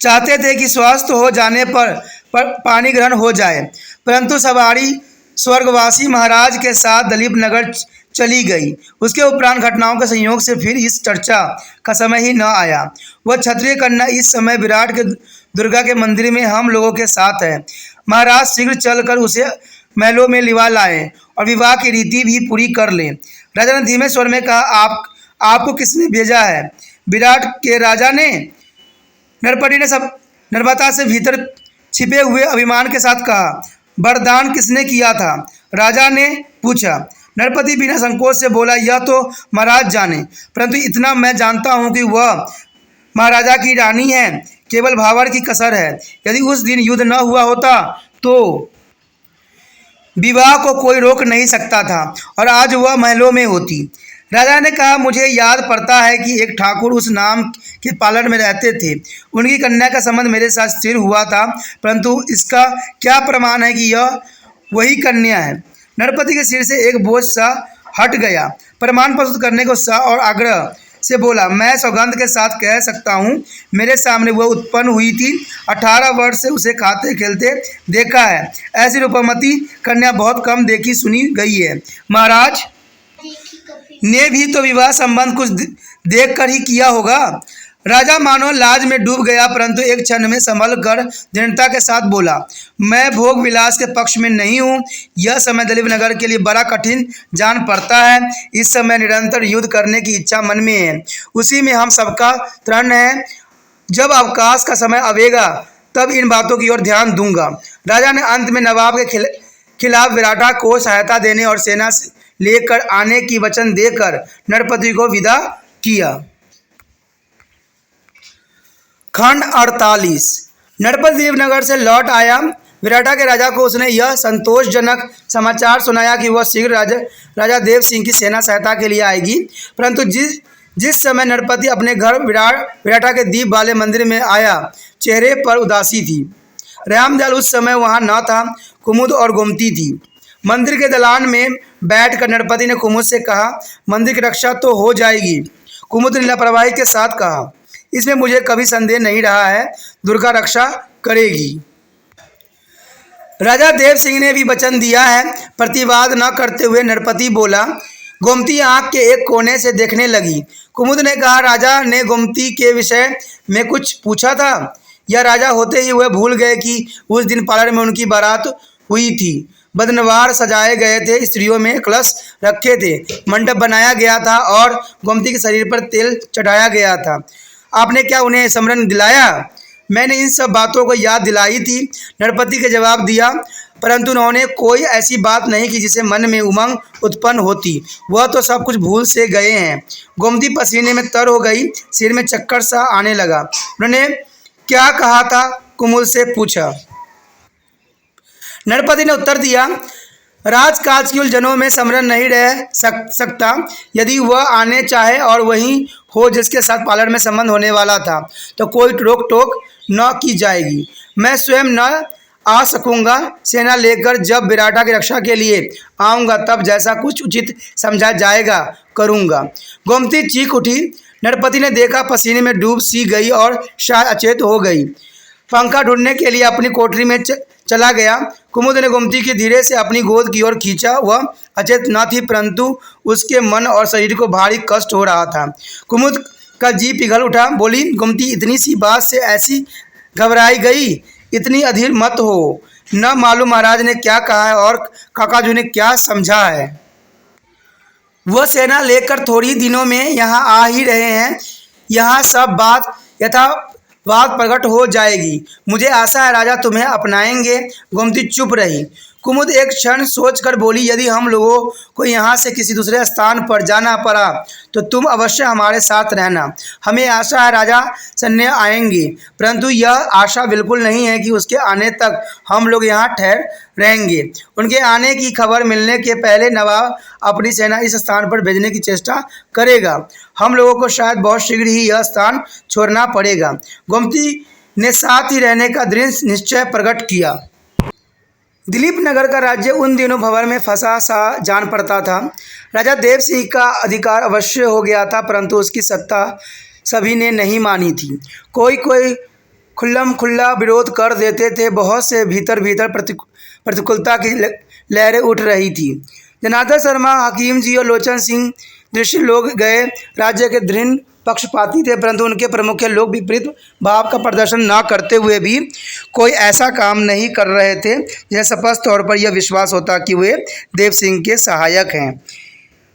चाहते थे कि स्वस्थ हो जाने पर पानी ग्रहण हो जाए, परंतु सवारी स्वर्गवासी महाराज के साथ दलीप नगर चली गई। उसके उपरांत घटनाओं के संयोग से फिर इस चर्चा का समय ही न आया। वह क्षत्रिय कन्या इस समय विराट के दुर्गा के मंदिर में हम लोगों के साथ है। महाराज शीघ्र चलकर उसे महलों में लिवा लाएं और विवाह की रीति भी पूरी कर लें। राजा ने धीमे स्वर में कहा, आपको किसने भेजा है? विराट के राजा ने। नरपति ने सब नर्मदा से भीतर छिपे हुए अभिमान के साथ कहा। वरदान किसने किया था? राजा ने पूछा। नरपति बिना संकोच से बोला, यह तो महाराज जाने, परंतु इतना मैं जानता हूँ कि वह महाराजा की रानी है। केवल भावर की कसर है। यदि उस दिन युद्ध न हुआ होता तो विवाह को कोई रोक नहीं सकता था और आज वह महलों में होती। राजा ने कहा, मुझे याद पड़ता है कि एक ठाकुर उस नाम के पालन में रहते थे। उनकी कन्या का संबंध मेरे साथ स्थिर हुआ था, परंतु इसका क्या प्रमाण है कि यह वही कन्या है? नरपति के सिर से एक बोझ सा हट गया। प्रमाण प्रस्तुत करने को उत्साह और आग्रह से बोला, मैं सौगंध के साथ कह सकता हूँ, मेरे सामने वह उत्पन्न हुई थी। 18 वर्ष से उसे खाते खेलते देखा है। ऐसी रूपमती कन्या बहुत कम देखी सुनी गई है। महाराज ने भी तो विवाह संबंध कुछ देख कर ही किया होगा। राजा मानो लाज में डूब गया, परंतु एक क्षण में संभल कर दृढ़ता के साथ बोला, मैं भोग विलास के पक्ष में नहीं हूँ। यह समय दलीप नगर के लिए बड़ा कठिन जान पड़ता है। इस समय निरंतर युद्ध करने की इच्छा मन में है, उसी में हम सबका तरण है। जब अवकाश का समय आवेगा तब इन बातों की ओर ध्यान दूंगा। राजा ने अंत में नवाब के खिलाफ विराटा को सहायता देने और सेना लेकर आने की वचन देकर नरपति को विदा किया। खंड 48। नरपति दीपनगर से लौट आया। विराटा के राजा को उसने यह संतोषजनक समाचार सुनाया कि वह शीघ्र राजा देव सिंह की सेना सहायता के लिए आएगी, परंतु जिस समय नरपति अपने घर विराटा के दीप वाले मंदिर में आया, चेहरे पर उदासी थी। रामदयाल उस समय वहाँ न था। कुमुद और गोमती थी। मंदिर के दलान में बैठकर नरपति ने कुमुद से कहा, मंदिर की रक्षा तो हो जाएगी। कुमुद ने लापरवाही के साथ कहा, इसमें मुझे कभी संदेह नहीं रहा है, दुर्गा रक्षा करेगी। राजा देव सिंह ने भी वचन दिया है। प्रतिवाद न करते हुए नरपति बोला। गोमती आंख के एक कोने से देखने लगी। कुमुद ने कहा, राजा ने गोमती के विषय में कुछ पूछा था? या राजा होते ही वह भूल गए कि उस दिन पार्लर में उनकी बारात हुई थी? बदनवार सजाए गए थे, स्त्रियों में कलश रखे थे, मंडप बनाया गया था और गोमती के शरीर पर तेल चढ़ाया गया था। आपने क्या उन्हें स्मरण दिलाया? मैंने इन सब बातों को याद दिलाई थी, नरपति के जवाब दिया, परंतु उन्होंने कोई ऐसी बात नहीं की जिसे मन में उमंग उत्पन्न होती। वह तो सब कुछ भूल से गए हैं। गोमती पसीने में तर हो गई, सिर में चक्कर सा आने लगा। उन्होंने क्या कहा था? कुमुद से पूछा। नरपति ने उत्तर दिया, राजकाज की उलझनों में स्मरण नहीं रह सकता। यदि वह आने चाहे और वही हो जिसके साथ पार्लर में संबंध होने वाला था, तो कोई रोक टोक न की जाएगी। मैं स्वयं न आ सकूंगा। सेना लेकर जब विराटा की रक्षा के लिए आऊँगा तब जैसा कुछ उचित समझा जाएगा करूँगा। गोमती चीख उठी। नरपति ने देखा पसीने में डूब सी गई और शायद अचेत हो गई। पंखा ढूंढने के लिए अपनी कोठरी में चला गया। कुमुद ने गोमती की धीरे से अपनी गोद की ओर खींचा। वह अचेत न थी, परंतु उसके मन और शरीर को भारी कष्ट हो रहा था। कुमुद का जी पिघल उठा। बोली, गोमती इतनी सी बात से ऐसी घबराई गई? इतनी अधीर मत हो। न मालूम महाराज ने क्या कहा है और काकाजू ने क्या समझा है। वह सेना लेकर थोड़ी दिनों में यहाँ आ ही रहे हैं। यहाँ सब बात यथावत प्रकट हो जाएगी। मुझे आशा है राजा तुम्हें अपनाएंगे। गोमती चुप रही। कुमुद एक क्षण सोचकर बोली, यदि हम लोगों को यहाँ से किसी दूसरे स्थान पर जाना पड़ा तो तुम अवश्य हमारे साथ रहना। हमें आशा है राजा सन्ने आएंगे, परंतु यह आशा बिल्कुल नहीं है कि उसके आने तक हम लोग यहाँ ठहर रहेंगे। उनके आने की खबर मिलने के पहले नवाब अपनी सेना इस स्थान पर भेजने की चेष्टा करेगा। हम लोगों को शायद बहुत शीघ्र ही यह स्थान छोड़ना पड़ेगा। गोमती ने साथ ही रहने का दृढ़ निश्चय प्रकट किया। दिलीप नगर का राज्य उन दिनों भंवर में फंसा सा जान पड़ता था। राजा देव सिंह का अधिकार अवश्य हो गया था, परंतु उसकी सत्ता सभी ने नहीं मानी थी। कोई कोई खुल्लम खुल्ला विरोध कर देते थे। बहुत से भीतर भीतर प्रतिकूलता की लहरें उठ रही थी। जनार्दन शर्मा, हकीम जी और लोचन सिंह दृश्य लोग गए राज्य के दृढ़ पक्षपाती थे, परंतु उनके प्रमुख लोग विपरीत भाव का प्रदर्शन न करते हुए भी कोई ऐसा काम नहीं कर रहे थे जिन्हें स्पष्ट तौर पर यह विश्वास होता कि वे देव सिंह के सहायक हैं।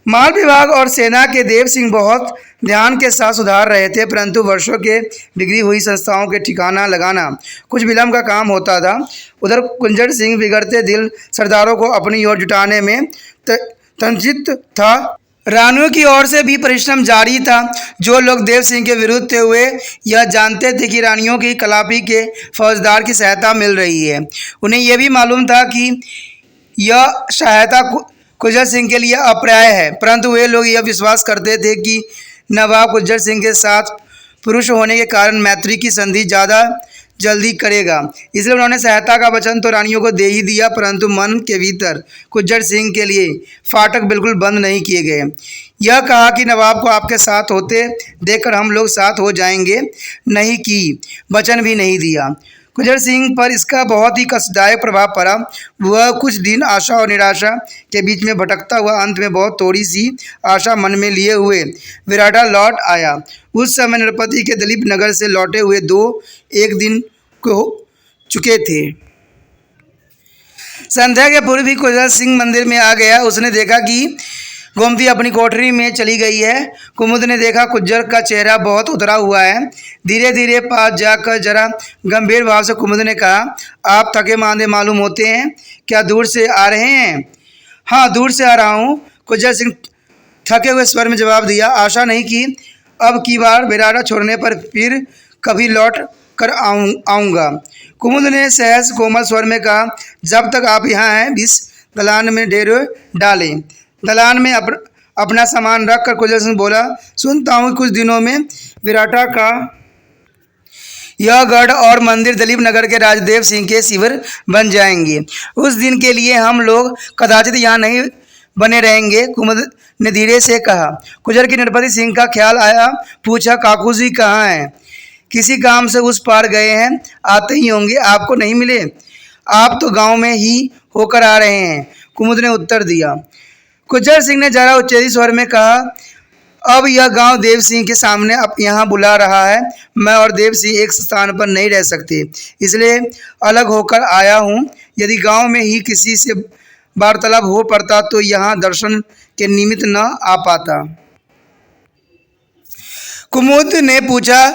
माल विभाग और सेना के देव सिंह बहुत ध्यान के साथ सुधार रहे थे, परंतु वर्षों के बिगड़ी हुई संस्थाओं के ठिकाना लगाना कुछ विलम्ब का काम होता था। उधर कुंजर सिंह बिगड़ते दिल सरदारों को अपनी ओर जुटाने में तंजित था। रानियों की ओर से भी परिश्रम जारी था। जो लोग देव सिंह के विरुद्ध थे वे यह जानते थे कि रानियों की कलापी के फौजदार की सहायता मिल रही है। उन्हें यह भी मालूम था कि यह सहायता कुंजर सिंह के लिए अप्राप्य है, परंतु वे लोग यह विश्वास करते थे कि नवाब कुंजर सिंह के साथ पुरुष होने के कारण मैत्री की संधि ज़्यादा जल्दी करेगा। इसलिए उन्होंने सहायता का वचन तो रानियों को दे ही दिया, परंतु मन के भीतर कुंजर सिंह के लिए फाटक बिल्कुल बंद नहीं किए गए। यह कहा कि नवाब को आपके साथ होते देखकर हम लोग साथ हो जाएंगे, नहीं कि वचन भी नहीं दिया। कुंजर सिंह पर इसका बहुत ही कष्टदायक प्रभाव पड़ा। वह कुछ दिन आशा और निराशा के बीच में भटकता हुआ अंत में बहुत थोड़ी सी आशा मन में लिए हुए विराटा लौट आया। उस समय नरपति के दिलीप नगर से लौटे हुए 1 दिन को चुके थे। संध्या के पूर्व ही कुंजर सिंह मंदिर में आ गया। उसने देखा कि गोमती अपनी कोठरी में चली गई है। कुमुद ने देखा कुंजर का चेहरा बहुत उतरा हुआ है। धीरे धीरे पास जाकर जरा गंभीर भाव से कुमुद ने कहा, आप थके मांदे मालूम होते हैं, क्या दूर से आ रहे हैं? हाँ, दूर से आ रहा हूँ, कुंजर सिंह थके हुए स्वर में जवाब दिया। आशा नहीं कि अब की बार बिराड़ा छोड़ने पर फिर कभी लौट कर आऊँगा। कुमुद ने सहज कोमल स्वर में कहा, जब तक आप यहाँ हैं इस दलान में डेरे डालें। दलान में अपना सामान रख कर कुंजर सिंह बोला, सुनता हूँ कुछ दिनों में विराटा का यह गढ़ और मंदिर दिलीप नगर के राजदेव सिंह के शिविर बन जाएंगे। उस दिन के लिए हम लोग कदाचित यहाँ नहीं बने रहेंगे। कुमुद ने धीरे से कहा। कुंजर की नरपति सिंह का ख्याल आया। पूछा, काकू जी कहाँ हैं? किसी काम से उस पार गए हैं, आते ही होंगे, आपको नहीं मिले? आप तो गांव में ही होकर आ रहे हैं, कुमुद ने उत्तर दिया। कुंजर सिंह ने जरा उच्चैती स्वर में कहा, अब यह गांव देव सिंह के सामने अब यहाँ बुला रहा है। मैं और देव सिंह एक स्थान पर नहीं रह सकते, इसलिए अलग होकर आया हूँ। यदि गांव में ही किसी से वार्तालाप हो पड़ता तो यहाँ दर्शन के निमित्त न आ पाता। कुमुद ने पूछा,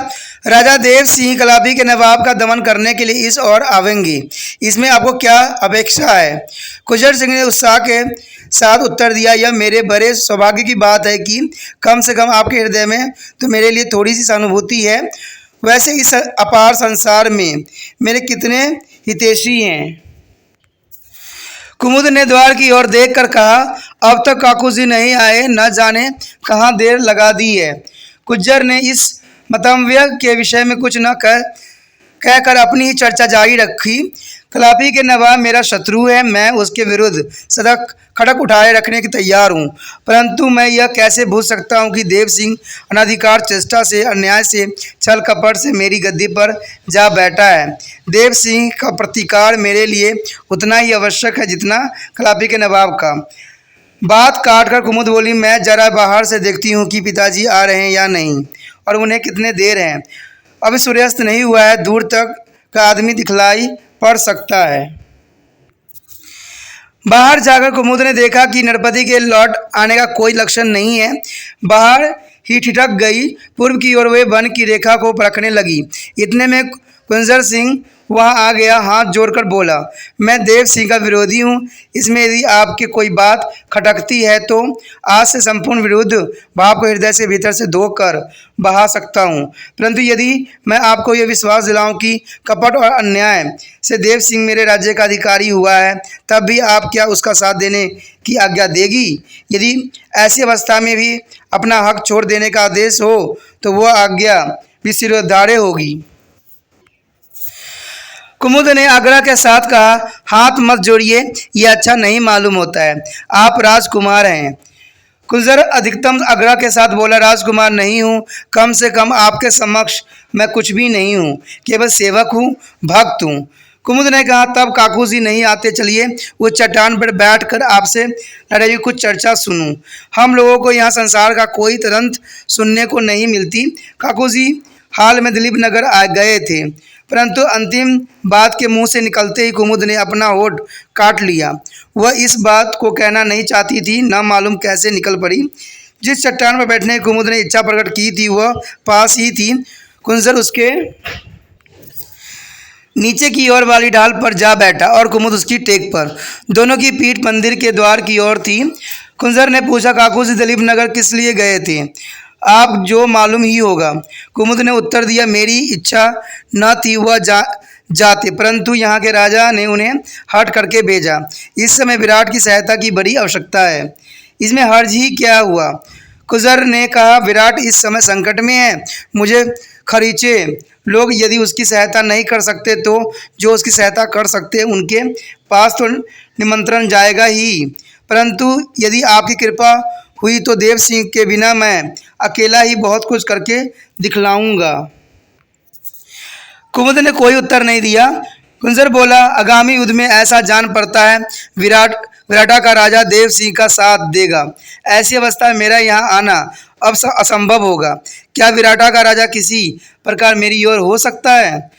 राजा देव सिंह कलापी के नवाब का दमन करने के लिए इस ओर आवेंगे, इसमें आपको क्या अपेक्षा है? कुंजर सिंह ने उत्साह के साथ उत्तर दिया, यह मेरे बड़े सौभाग्य की बात है कि कम से कम आपके हृदय में तो मेरे लिए थोड़ी सी सहानुभूति है। वैसे इस अपार संसार में मेरे कितने हितैषी हैं। कुमुद ने द्वार की ओर देखकर कहा, अब तक काकू जी नहीं आए, न जाने कहाँ देर लगा दी है। कुंजर ने इस मतम्य के विषय में कुछ न कहकर अपनी ही चर्चा जारी रखी। कलापी के नवाब मेरा शत्रु है, मैं उसके विरुद्ध सदा खड़क उठाए रखने की तैयार हूँ, परंतु मैं यह कैसे भूल सकता हूँ कि देव सिंह अनाधिकार चेष्टा से, अन्याय से, छल कपट से मेरी गद्दी पर जा बैठा है। देव सिंह का प्रतिकार मेरे लिए उतना ही आवश्यक है जितना कलापी के नवाब का। बात काट कर कुमुद बोली, मैं जरा बाहर से देखती हूँ कि पिताजी आ रहे हैं या नहीं, और उन्हें कितने देर हैं। अभी सूर्यास्त नहीं हुआ है, दूर तक का आदमी दिखलाई पड़ सकता है। बाहर जाकर कुमुद ने देखा कि नरपति के लौट आने का कोई लक्षण नहीं है। बाहर ही ठिठक गई। पूर्व की ओर वे वन की रेखा को परखने लगी। इतने में कुंजर सिंह वहाँ आ गया, हाथ जोड़कर बोला, मैं देव सिंह का विरोधी हूँ। इसमें यदि आपकी कोई बात खटकती है तो आज से संपूर्ण विरुद्ध भाव को हृदय से भीतर से धोकर बहा सकता हूँ। परंतु यदि मैं आपको यह विश्वास दिलाऊं कि कपट और अन्याय से देव सिंह मेरे राज्य का अधिकारी हुआ है, तब भी आप क्या उसका साथ देने की आज्ञा देगी? यदि ऐसी अवस्था में भी अपना हक छोड़ देने का आदेश हो तो वह आज्ञा भी सिरोधार्य होगी। कुमुद ने आग्रह के साथ कहा, हाथ मत जोड़िए, यह अच्छा नहीं मालूम होता है। आप राजकुमार हैं। कुंजर अधिकतम आग्रह के साथ बोला, राजकुमार नहीं हूँ, कम से कम आपके समक्ष मैं कुछ भी नहीं हूँ, केवल सेवक हूँ, भक्त हूँ। कुमुद ने कहा, तब काकू जी नहीं आते, चलिए उस चट्टान पर बैठकर आपसे लड़ाई की कुछ चर्चा सुनूं। हम लोगों को यहाँ संसार का कोई तदंत सुनने को नहीं मिलती। काकू जी हाल में दिलीप नगर आ गए थे, परंतु अंतिम बात के मुंह से निकलते ही कुमुद ने अपना होठ काट लिया। वह इस बात को कहना नहीं चाहती थी, न मालूम कैसे निकल पड़ी। जिस चट्टान पर बैठने की कुमुद ने इच्छा प्रकट की थी वह पास ही थी। कुंजर उसके नीचे की ओर वाली ढाल पर जा बैठा और कुमुद उसकी टेक पर। दोनों की पीठ मंदिर के द्वार की ओर थी। कुंजर ने पूछा, काकू जी दिलीप नगर किस लिए गए थे? आप जो मालूम ही होगा। कुमुद ने उत्तर दिया, मेरी इच्छा न थी वह जाते, परंतु यहाँ के राजा ने उन्हें हट करके भेजा। इस समय विराट की सहायता की बड़ी आवश्यकता है। इसमें हर्ज ही क्या हुआ? कुंजर ने कहा, विराट इस समय संकट में है। मुझे खरीचे लोग यदि उसकी सहायता नहीं कर सकते तो जो उसकी सहायता कर सकते हैं उनके पास तो निमंत्रण जाएगा ही, परंतु यदि आपकी कृपा हुई तो देव सिंह के बिना मैं अकेला ही बहुत कुछ करके दिखलाऊंगा। कुमुद ने कोई उत्तर नहीं दिया। कुंजर बोला, आगामी युद्ध में ऐसा जान पड़ता है विराटा का राजा देव सिंह का साथ देगा। ऐसी अवस्था में मेरा यहाँ आना अब असंभव होगा। क्या विराटा का राजा किसी प्रकार मेरी ओर हो सकता है?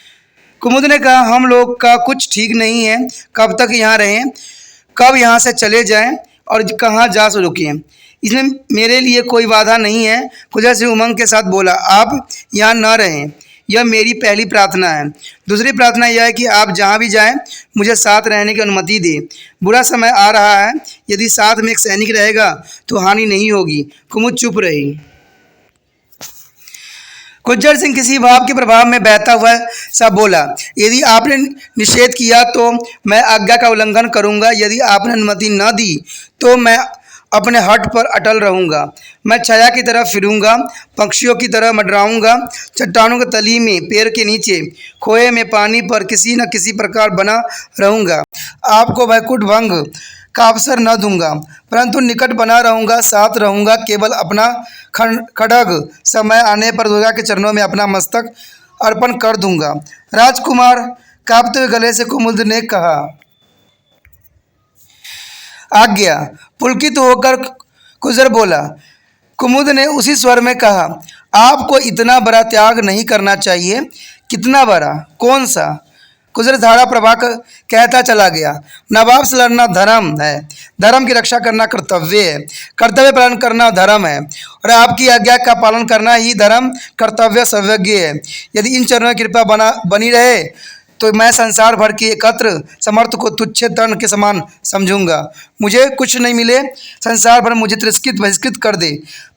कुमुद ने कहा, हम लोग का कुछ ठीक नहीं है। कब तक यहाँ रहें, कब यहाँ से चले जाएं और कहाँ जा रुकें, इसमें मेरे लिए कोई बाधा नहीं है। कुंजर सिंह उमंग के साथ बोला, आप यहाँ न रहें, यह मेरी पहली प्रार्थना है। दूसरी प्रार्थना यह है कि आप जहाँ भी जाएं मुझे साथ रहने की अनुमति दें। बुरा समय आ रहा है, यदि साथ में एक सैनिक रहेगा तो हानि नहीं होगी। कुमुद चुप रही। कुंजर सिंह किसी भाव के प्रभाव में बहता हुआ सा बोला, यदि आपने निषेध किया तो मैं आज्ञा का उल्लंघन करूंगा। यदि आपने अनुमति न दी तो मैं अपने हट पर अटल रहूंगा। मैं छाया की तरह फिरूंगा, पक्षियों की तरह मंडराऊंगा, चट्टानों की तली में, पेड़ के नीचे, खोए में पानी पर किसी न किसी प्रकार बना रहूंगा। आपको वैकुंठ भंग का अवसर न दूंगा, परंतु निकट बना रहूंगा, साथ रहूंगा। केवल अपना खड्ग समय आने पर दुर्गा के चरणों में अपना मस्तक अर्पण कर दूंगा। राजकुमार, कांपते हुए गले से कुमुद ने कहा, आज्ञा। पुलकित होकर कुंजर बोला। कुमुद ने उसी स्वर में कहा, आपको इतना बड़ा त्याग नहीं करना चाहिए। कितना बड़ा? कौन सा? कुंजर धारा प्रभा कहता चला गया, नवाब से लड़ना धर्म है, धर्म की रक्षा करना कर्तव्य है, कर्तव्य पालन करना धर्म है, और आपकी आज्ञा का पालन करना ही धर्म, कर्तव्य, सर्वज्ञ है। यदि इन चरणों की कृपा बनी रहे तो मैं संसार भर के एकत्र समर्थ को तुच्छ तर्ण के समान समझूंगा। मुझे कुछ नहीं मिले, संसार भर मुझे तिरस्कृत बहिष्कृत कर दे,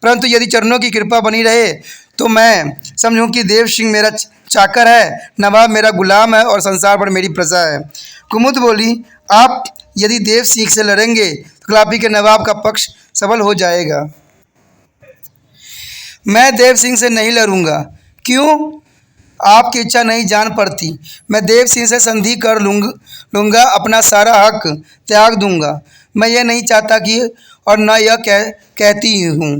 परंतु यदि चरणों की कृपा बनी रहे तो मैं समझूं कि देव सिंह मेरा चाकर है, नवाब मेरा गुलाम है और संसार भर मेरी प्रजा है। कुमुद बोली, आप यदि देव सिंह से लड़ेंगे तो गुलाबी के नवाब का पक्ष सबल हो जाएगा। मैं देव सिंह से नहीं लड़ूंगा। क्यों? आपकी इच्छा नहीं जान पड़ती। मैं देव सिंह से संधि कर लूँगा, अपना सारा हक त्याग दूंगा। मैं ये नहीं चाहता कि, और न यह कहती हूँ।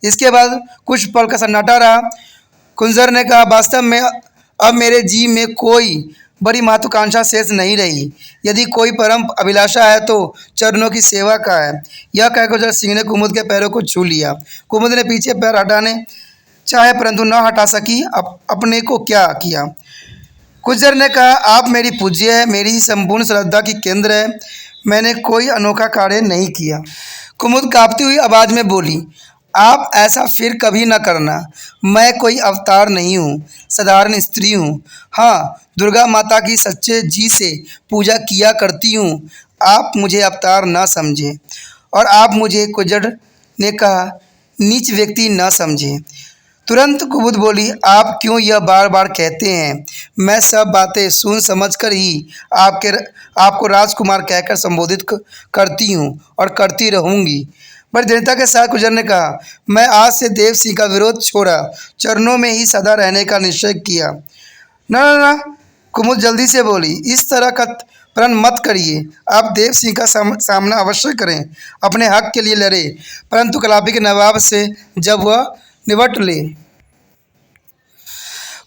इसके बाद कुछ पल का सन्नाटा रहा। कुंजर ने कहा, वास्तव में अब मेरे जी में कोई बड़ी महत्वाकांक्षा शेष नहीं रही। यदि कोई परम अभिलाषा है तो चरणों की सेवा का है। यह कहकर कुंजर सिंह ने कुमुद के पैरों को छू लिया। कुमुद ने पीछे पैर हटाने चाहे परंतु न हटा सकी। अपने को क्या किया? कुंजर ने कहा, आप मेरी पूज्य है, मेरी संपूर्ण श्रद्धा की केंद्र है। मैंने कोई अनोखा कार्य नहीं किया। कुमुद कांपती हुई आवाज़ में बोली, आप ऐसा फिर कभी न करना। मैं कोई अवतार नहीं हूँ, साधारण स्त्री हूँ। हाँ, दुर्गा माता की सच्चे जी से पूजा किया करती हूँ। आप मुझे अवतार न समझें और आप मुझे कुजड़ ने कहा नीच व्यक्ति न समझें। तुरंत कुमुद बोली, आप क्यों यह बार बार कहते हैं? मैं सब बातें सुन समझकर ही आपको राजकुमार कहकर संबोधित करती हूँ और करती रहूँगी। बड़ी दृढ़ता के साथ कुजर ने कहा, मैं आज से देव सिंह का विरोध छोड़ा, चरणों में ही सदा रहने का निश्चय किया। ना ना ना, कुमुद जल्दी से बोली, इस तरह का प्रण मत करिए। आप देव सिंह का सामना अवश्य करें, अपने हक के लिए लड़े, परंतु कलापी के नवाब से जब वह निपट ले।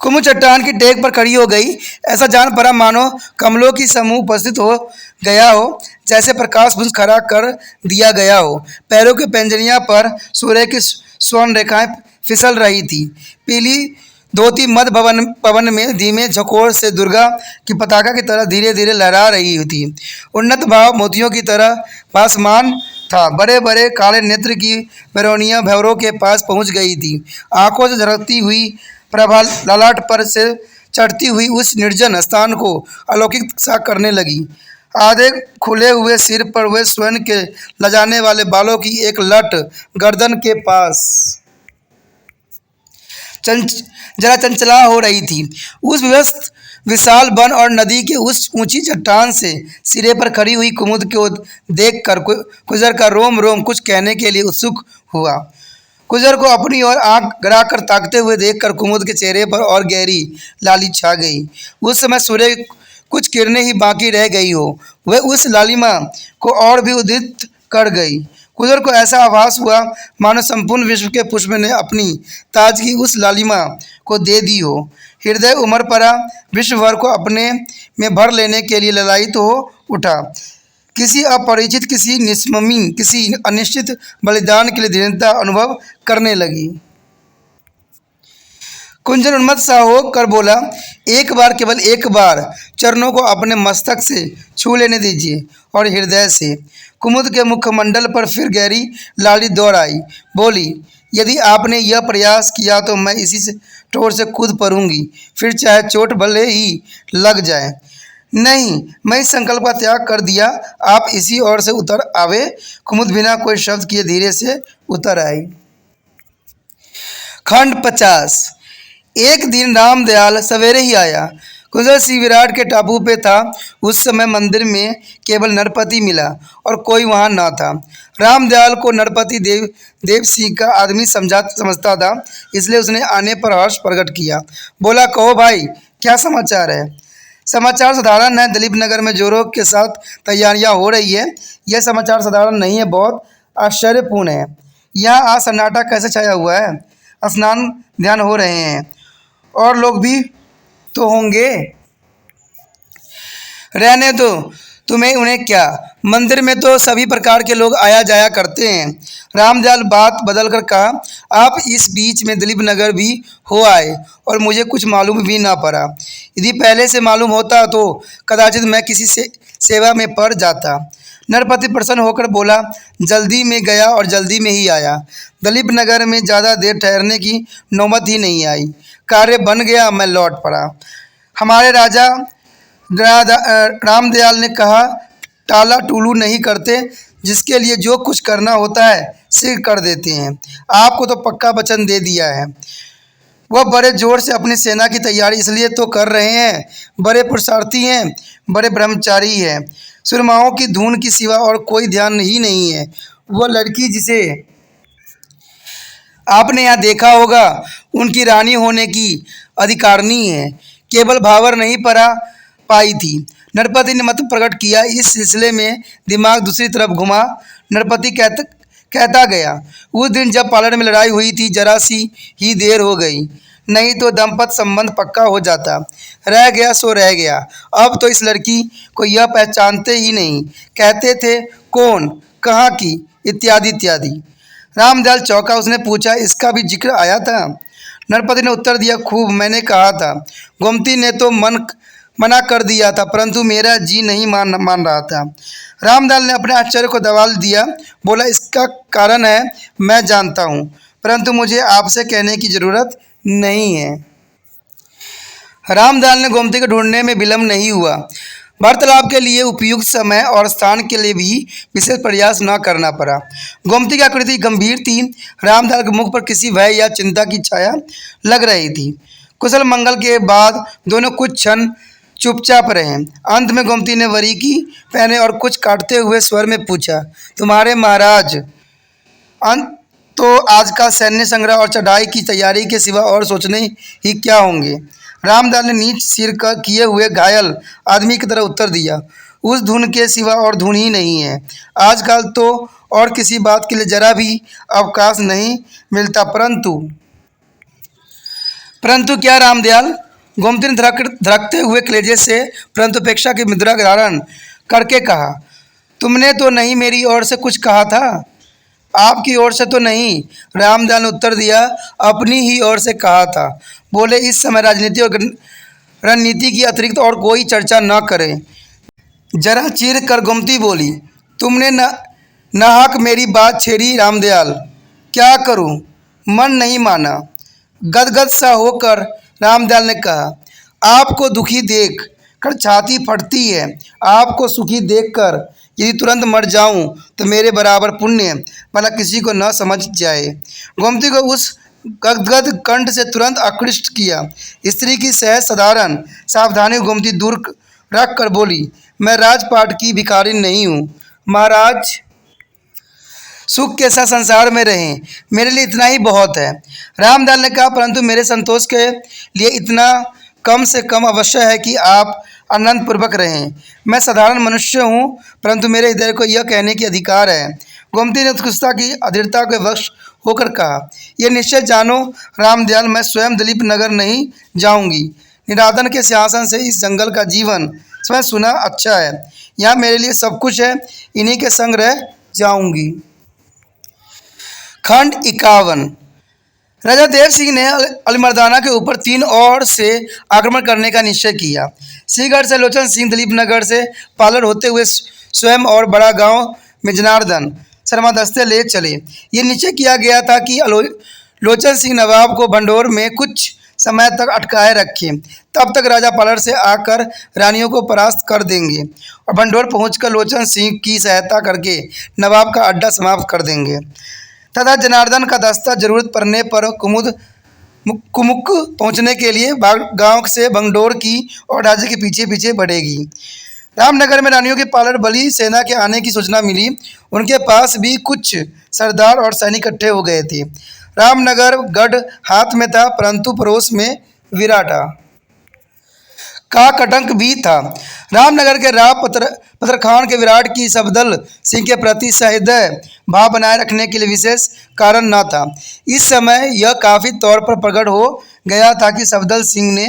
कुमुद चट्टान की टेक पर खड़ी हो गई। ऐसा जान पड़ा मानो कमलों की समूह उपस्थित हो गया हो, जैसे प्रकाश पुंज खड़ा कर दिया गया हो। पैरों के पैंजनिया पर सूर्य की स्वर्ण रेखाएं फिसल रही थी। पीली धोती मध्य पवन में धीमे झकोर से दुर्गा की पताका की तरह धीरे धीरे लहरा रही थी। उन्नत भाव मोतियों की तरह भासमान था। बड़े बड़े काले नेत्र की बैरोनियां भैरव के पास पहुंच गई थी। आंखों से झलकती हुई प्रभा ललाट पर से चढ़ती हुई उस निर्जन स्थान को अलौकिक सा करने लगी। आधे खुले हुए सिर पर वे स्वर्ण के लजाने वाले बालों की एक लट गर्दन के पास जरा चंचला हो रही थी। उस व्यस्त विशाल वन और नदी के उस ऊंची चट्टान से सिरे पर खड़ी हुई कुमुद को देखकर कुजर का रोम रोम कुछ कहने के लिए उत्सुक हुआ। कुजर को अपनी ओर आंख गड़ाकर ताकते हुए देखकर कुमुद के चेहरे पर और गहरी लाली छा गई। उस समय सूर्य कुछ किरणें ही बाकी रह गई हो, वह उस लालिमा को और भी उदित कर गई। कुजर को ऐसा आभास हुआ मानो संपूर्ण विश्व के पुष्प ने अपनी ताजगी उस लालिमा को दे दी हो। हृदय उमड़ पड़ा, विश्व भर को अपने में भर लेने के लिए ललायित हो उठा। किसी अपरिचित, किसी निस्ममी, किसी अनिश्चित बलिदान के लिए दृढ़ता अनुभव करने लगी। कुंजन उन्मत्त सा होकर बोला, एक बार, केवल एक बार चरणों को अपने मस्तक से छू लेने दीजिए और हृदय से। कुमुद के मुखमंडल पर फिर गहरी लाली दौड़ आई। बोली, यदि आपने यह प्रयास किया तो मैं इसी से ठोर से कूद पड़ूंगी, फिर चाहे चोट भले ही लग जाए। नहीं, मैं इस संकल्प का त्याग कर दिया, आप इसी ओर से उतर आवे। कुमुद बिना कोई शब्द किए धीरे से उतर आई। खंड 50। एक दिन रामदयाल सवेरे ही आया। कुंजर सिंह विराट के टापू पे था। उस समय मंदिर में केवल नरपति मिला और कोई वहाँ न था। रामदयाल को नरपति देव सिंह का आदमी समझता था, इसलिए उसने आने पर हर्ष प्रकट किया। बोला, कहो भाई, क्या समाचार है? समाचार साधारण है। दलीप नगर में जोरों के साथ तैयारियां हो रही है। यह समाचार साधारण नहीं है, बहुत आश्चर्यपूर्ण है। यहाँ आज सन्नाटा कैसे छाया हुआ है? स्नान ध्यान हो रहे हैं और लोग भी तो होंगे। रहने दो, तुम्हें उन्हें क्या, मंदिर में तो सभी प्रकार के लोग आया जाया करते हैं। रामदयाल बात बदल कर कहा, आप इस बीच में दलीप नगर भी हो आए और मुझे कुछ मालूम भी ना पड़ा। यदि पहले से मालूम होता तो कदाचित मैं किसी से सेवा में पड़ जाता। नरपति प्रसन्न होकर बोला, जल्दी में गया और जल्दी में ही आया। दलीप नगर में ज़्यादा देर ठहरने की नौबत ही नहीं आई। कार्य बन गया, मैं लौट पड़ा। हमारे राजा रामदयाल ने कहा, टाला टूलू नहीं करते, जिसके लिए जो कुछ करना होता है शीघ्र कर देते हैं। आपको तो पक्का वचन दे दिया है। वह बड़े जोर से अपनी सेना की तैयारी इसलिए तो कर रहे हैं, बड़े पुरुषार्थी हैं, बड़े ब्रह्मचारी हैं। सुरमाओं की धुन की सिवा और कोई ध्यान ही नहीं है। वह लड़की जिसे आपने यहाँ देखा होगा, उनकी रानी होने की अधिकारिणी है। केवल भावर नहीं पाई थी। नरपति ने मत प्रकट किया। इस सिलसिले में दिमाग दूसरी तरफ घुमा। नरपति कहता गया, उस दिन जब पार्लर में लड़ाई हुई थी, जरा सी ही देर हो गई, नहीं तो दंपत संबंध पक्का हो जाता। रह गया सो रह गया। अब तो इस लड़की को यह पहचानते ही नहीं, कहते थे कौन, कहाँ की, इत्यादि इत्यादि। रामदयाल चौंका। उसने पूछा, इसका भी जिक्र आया था? नरपति ने उत्तर दिया, खूब, मैंने कहा था। गोमती ने तो मना कर दिया था, परंतु मेरा जी नहीं मान रहा था। रामदयाल ने अपने आश्चर्य को दबा दिया, बोला, इसका कारण है मैं जानता हूँ, परंतु मुझे आपसे कहने की ज़रूरत नहीं है। रामदयाल ने गोमती को ढूंढने में विलम्ब नहीं हुआ। वार्तालाप के लिए उपयुक्त समय और स्थान के लिए भी विशेष प्रयास न करना पड़ा। गोमती की आकृति गंभीर थी। रामदयाल के मुख पर किसी भय या चिंता की छाया लग रही थी। कुशल मंगल के बाद दोनों कुछ क्षण चुपचाप रहे। अंत में गोमती ने वरीकी पहने और कुछ काटते हुए स्वर में पूछा, तुम्हारे महाराज अंत तो आज का सैन्य संग्रह और चढ़ाई की तैयारी के सिवा और सोचने ही क्या होंगे। रामदयाल ने नीच सिर का किए हुए घायल आदमी की तरह उत्तर दिया, उस धुन के सिवा और धुन ही नहीं है। आजकल तो और किसी बात के लिए जरा भी अवकाश नहीं मिलता। परंतु क्या रामदयाल? गोमती ने धड़कते हुए कलेजे से परंतु अपेक्षा की मुद्रा धारण करके कहा, तुमने तो नहीं मेरी ओर से कुछ कहा था? आपकी ओर से तो नहीं, रामदयाल ने उत्तर दिया, अपनी ही ओर से कहा था। बोले, इस समय राजनीति और रणनीति की अतिरिक्त और कोई चर्चा न करें। जरा चीर कर गोमती बोली, तुमने नाहक मेरी बात छेड़ी रामदयाल, क्या करूं? मन नहीं माना। गदगद सा होकर रामदयाल ने कहा, आपको दुखी देख कर छाती फटती है, आपको सुखी देखकर यदि तुरंत मर जाऊं तो मेरे बराबर पुण्य भला किसी को न समझ जाए। गोमती को उस गदगद कंठ से तुरंत आकृष्ट किया। स्त्री की सहज साधारण सावधानी गोमती दूर रख कर बोली, मैं राजपाट की भिखारी नहीं हूँ महाराज, सुख के साथ संसार में रहें, मेरे लिए इतना ही बहुत है। रामदयाल ने कहा, परंतु मेरे संतोष के लिए इतना कम से कम अवश्य है कि आप आनंद पूर्वक रहें। मैं साधारण मनुष्य हूँ, परंतु मेरे हृदय को यह कहने की अधिकार है। गोमती ने उत्कृष्टता की अधीरता के वश होकर कहा, यह निश्चय जानो रामदयाल, मैं स्वयं दिलीप नगर नहीं जाऊँगी। निरादन के सिंहासन से इस जंगल का जीवन स्वयं सुना अच्छा है। यहाँ मेरे लिए सब कुछ है, इन्हीं के संग रह जाऊँगी। खंड 51। राजा देव सिंह ने अलीमर्दाना के ऊपर 3 ओर से आक्रमण करने का निश्चय किया। सिंहगढ़ से लोचन सिंह, दिलीप नगर से पालर होते हुए स्वयं और बड़ा गांव में जनार्दन शर्मा दस्ते ले चले। ये निश्चय किया गया था कि लोचन सिंह नवाब को भंडोर में कुछ समय तक अटकाए रखे, तब तक राजा पालर से आकर रानियों को परास्त कर देंगे और भंडोर पहुंचकर लोचन सिंह की सहायता करके नवाब का अड्डा समाप्त कर देंगे तथा जनार्दन का दस्ता जरूरत पड़ने पर कुमुक पहुंचने के लिए गांव से भंडोर की और राज्य के पीछे पीछे बढ़ेगी। रामनगर में रानियों के पालर बली सेना के आने की सूचना मिली। उनके पास भी कुछ सरदार और सैनिक इकट्ठे हो गए थे। रामनगर गढ़ हाथ में था, परंतु पड़ोस में विराटा का कटंक भी था। रामनगर के राव पत्रखान के विराट की सफदल सिंह के प्रति सहृदय भाव बनाए रखने के लिए विशेष कारण न था। इस समय यह काफ़ी तौर पर प्रकट हो गया था कि सफदल सिंह ने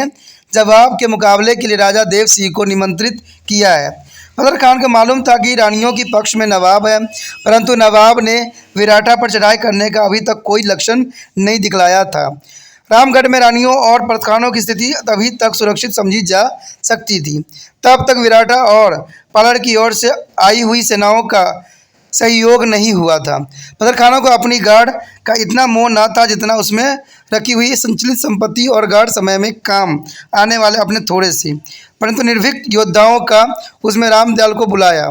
जवाब के मुकाबले के लिए राजा देव सिंह को निमंत्रित किया है। पत्रखान को मालूम था कि रानियों के पक्ष में नवाब है, परंतु नवाब ने विराटा पर चढ़ाई करने का अभी तक कोई लक्षण नहीं दिखलाया था। रामगढ़ में रानियों और पत्रखानों की स्थिति तभी तक सुरक्षित समझी जा सकती थी। तब तक विराटा और पालर की ओर से आई हुई सेनाओं का सहयोग नहीं हुआ था। पत्रखानों को अपनी गार्ड का इतना मोह न था जितना उसमें रखी हुई संचलित संपत्ति और गार्ड समय में काम आने वाले अपने थोड़े से परंतु निर्भीक योद्धाओं का उसमें रामदयाल को बुलाया।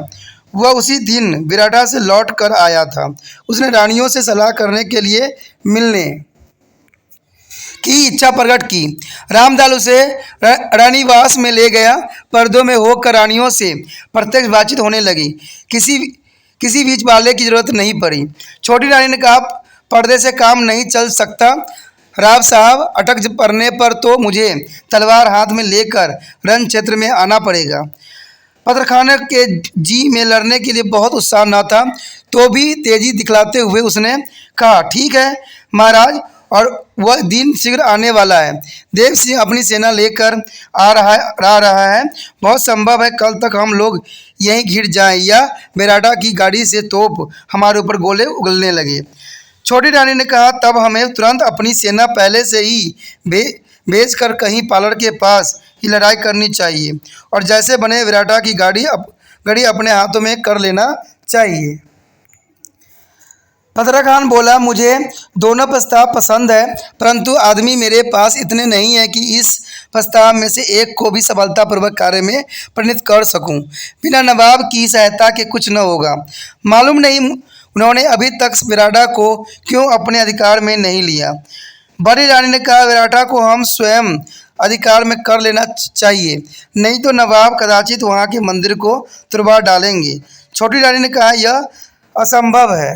वह उसी दिन विराटा से लौट कर आया था। उसने रानियों से सलाह करने के लिए मिलने की इच्छा प्रकट की। रामदयाल उसे रानीवास में ले गया। पर्दों में होकर रानियों से प्रत्यक्ष बातचीत होने लगी। किसी बीच वाले की जरूरत नहीं पड़ी। छोटी रानी ने कहा, पर्दे से काम नहीं चल सकता राव साहब, अटक पड़ने पर तो मुझे तलवार हाथ में लेकर रण क्षेत्र में आना पड़ेगा। पत्रखान के जी में लड़ने के लिए बहुत उत्साह न था, तो भी तेजी दिखलाते हुए उसने कहा, ठीक है महाराज, और वह दिन शीघ्र आने वाला है। देव सिंह अपनी सेना लेकर आ रहा है। बहुत संभव है कल तक हम लोग यहीं घिर जाएं या बेराटा की गाड़ी से तोप हमारे ऊपर गोले उगलने लगे। छोटी रानी ने कहा, तब हमें तुरंत अपनी सेना पहले से ही भेज कर कहीं पालर के पास ही लड़ाई करनी चाहिए और जैसे बने विराटा की गाड़ी अपने हाथों में कर लेना चाहिए। पतरा खान बोला, मुझे दोनों प्रस्ताव पसंद है, परंतु आदमी मेरे पास इतने नहीं है कि इस प्रस्ताव में से एक को भी सफलतापूर्वक कार्य में परिणत कर सकूं। बिना नवाब की सहायता के कुछ न होगा। मालूम नहीं उन्होंने अभी तक विराटा को क्यों अपने अधिकार में नहीं लिया। बड़ी रानी ने कहा, विराटा को हम स्वयं अधिकार में कर लेना चाहिए, नहीं तो नवाब कदाचित वहाँ के मंदिर को तुड़वा डालेंगे। छोटी रानी ने कहा, यह असंभव है।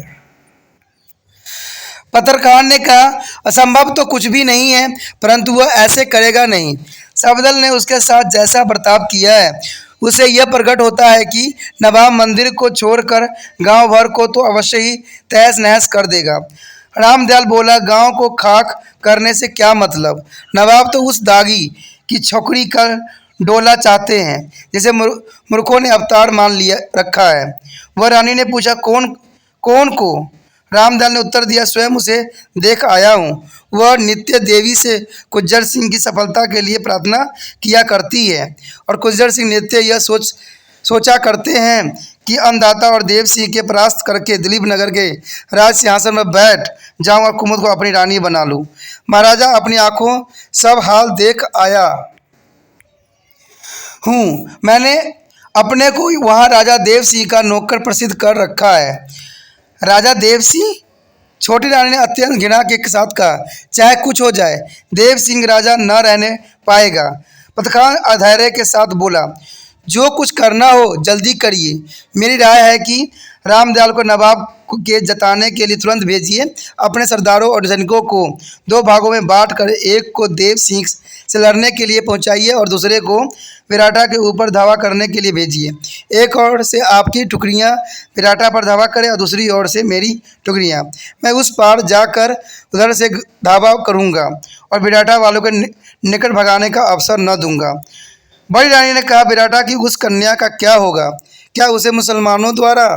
पत्रकार ने कहा, असंभव तो कुछ भी नहीं है, परंतु वह ऐसे करेगा नहीं। सफदर ने उसके साथ जैसा बर्ताव किया है उसे यह प्रकट होता है कि नवाब मंदिर को छोड़कर गांव भर को तो अवश्य ही तहस नहस कर देगा। रामदयाल बोला, गांव को खाक करने से क्या मतलब? नवाब तो उस दागी की छोकरी का डोला चाहते हैं जिसे मूर्खों ने अवतार मान लिया रखा है। वह रानी ने पूछा, कौन को? रामदयाल ने उत्तर दिया, स्वयं उसे देख आया हूँ। वह नित्य देवी से कुज्जर सिंह की सफलता के लिए प्रार्थना किया करती है और कुज्जर सिंह नित्य यह सोचा करते हैं कि अन्नदाता और देव सिंह के परास्त करके दिलीप नगर के राज सिंहासन में बैठ जाऊं और कुमुद को अपनी रानी बना लूं। महाराजा, अपनी आंखों सब हाल देख आया हूँ। मैंने अपने को वहाँ राजा देव सिंह का नौकर प्रसिद्ध कर रखा है। राजा देव सिंह? छोटी रानी ने अत्यंत घृणा के साथ कहा, चाहे कुछ हो जाए, देव सिंह राजा न रहने पाएगा। पत्रकार अधैर्य के साथ बोला, जो कुछ करना हो जल्दी करिए। मेरी राय है कि रामदयाल को नवाब के जताने के लिए तुरंत भेजिए। अपने सरदारों और सैनिकों को दो भागों में बांट कर एक को देव सिंह से लड़ने के लिए पहुंचाइए और दूसरे को विराटा के ऊपर धावा करने के लिए भेजिए। एक ओर से आपकी टुकड़ियां विराटा पर धावा करें और दूसरी ओर से मेरी टुकड़ियां। मैं उस पार जाकर उधर से धावा करूंगा और विराटा वालों के निकट भगाने का अवसर न दूंगा। बड़ी रानी ने कहा, विराटा की उस कन्या का क्या होगा? क्या उसे मुसलमानों द्वारा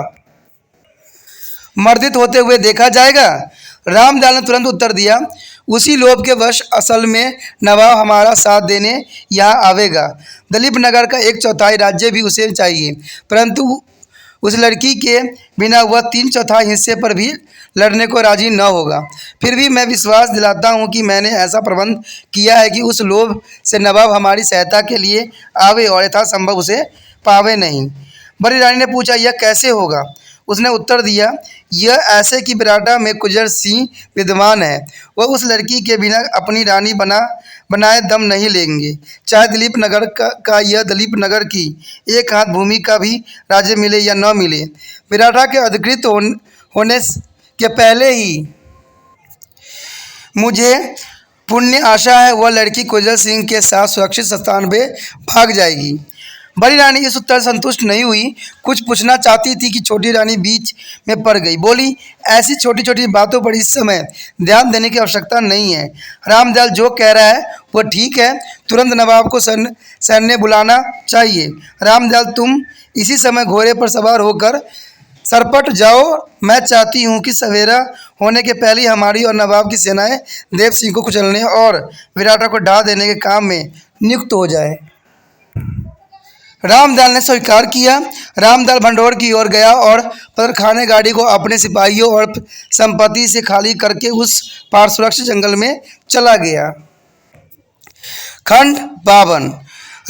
मर्दित होते हुए देखा जाएगा? रामदयाल ने तुरंत उत्तर दिया, उसी लोभ के वश असल में नवाब हमारा साथ देने यहाँ आवेगा। दिलीप नगर का 1/4 राज्य भी उसे चाहिए, परंतु उस लड़की के बिना वह 3/4 हिस्से पर भी लड़ने को राजी न होगा। फिर भी मैं विश्वास दिलाता हूँ कि मैंने ऐसा प्रबंध किया है कि उस लोभ से नवाब हमारी सहायता के लिए आवे और यथासंभव उसे पावे नहीं। बड़ी रानी ने पूछा, यह कैसे होगा? उसने उत्तर दिया, यह ऐसे कि विराटा में कुज्जर सिंह विद्वान है। वह उस लड़की के बिना अपनी रानी बनाए दम नहीं लेंगे। चाहे दिलीप नगर का यह दिलीप नगर की एक हाथ भूमि का भी राज्य मिले या न मिले, विराटा के अधिकृत होने के पहले ही मुझे पुण्य आशा है वह लड़की कुज्जर सिंह के साथ सुरक्षित स्थान पे भाग जाएगी। बड़ी रानी इस उत्तर से संतुष्ट नहीं हुई, कुछ पूछना चाहती थी कि छोटी रानी बीच में पड़ गई। बोली, ऐसी छोटी छोटी बातों पर इस समय ध्यान देने की आवश्यकता नहीं है। रामदयाल जो कह रहा है वह ठीक है, तुरंत नवाब को सैन्य बुलाना चाहिए। रामदयाल, तुम इसी समय घोड़े पर सवार होकर सरपट जाओ। मैं चाहती हूँ कि सवेरा होने के पहले ही हमारी और नवाब की सेनाएं देव सिंह को कुचलने और विराटा को ढा देने के काम में नियुक्त हो जाए। रामदयाल ने स्वीकार किया। रामदयाल भंडोर की ओर गया और पत्थरखाने गाड़ी को अपने सिपाहियों और संपत्ति से खाली करके उस पार सुरक्षित जंगल में चला गया। खंड 52।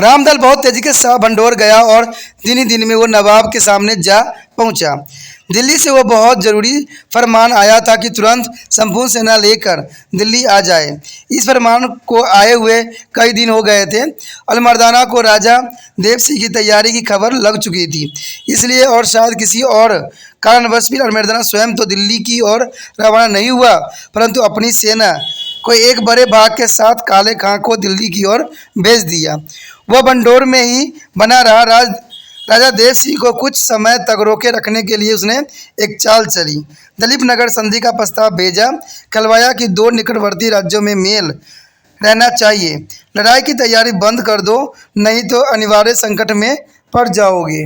रामदयाल बहुत तेजी के साथ भंडोर गया और दिन ही दिन में वो नवाब के सामने जा पहुंचा। दिल्ली से वो बहुत ज़रूरी फरमान आया था कि तुरंत संपूर्ण सेना लेकर दिल्ली आ जाए। इस फरमान को आए हुए कई दिन हो गए थे। अलमर्दाना को राजा देव सिंह की तैयारी की खबर लग चुकी थी, इसलिए और शायद किसी और कारणवश भी अलमर्दाना स्वयं तो दिल्ली की ओर रवाना नहीं हुआ, परंतु अपनी सेना को एक बड़े भाग के साथ काले खां को दिल्ली की ओर भेज दिया। वह भंडोर में ही बना रहा। राजा देव सिंह को कुछ समय तक रोके रखने के लिए उसने एक चाल चली। दिलीप नगर संधि का प्रस्ताव भेजा, कहलवाया कि दो निकटवर्ती राज्यों में मेल रहना चाहिए। लड़ाई की तैयारी बंद कर दो, नहीं तो अनिवार्य संकट में पड़ जाओगे।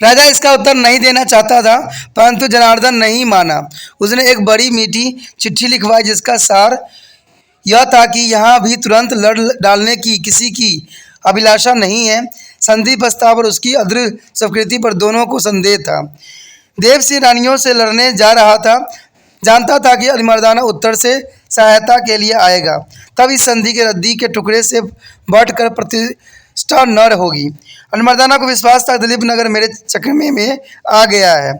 राजा इसका उत्तर नहीं देना चाहता था, परंतु जनार्दन नहीं माना। उसने एक बड़ी मीठी चिट्ठी लिखवाई जिसका सार यह था कि यहाँ भी तुरंत लड़ डालने की किसी की अभिलाषा नहीं है। संधि प्रस्ताव और उसकी अदृढ़ स्वीकृति पर दोनों को संदेह था। देव सिंह रानियों से लड़ने जा रहा था, जानता था कि अलिमर्दाना उत्तर से सहायता के लिए आएगा, तब इस संधि के रद्दी के टुकड़े से बढ़कर प्रतिष्ठा न होगी। अलिमर्दाना को विश्वास था दिलीप नगर मेरे चकमे में आ गया है।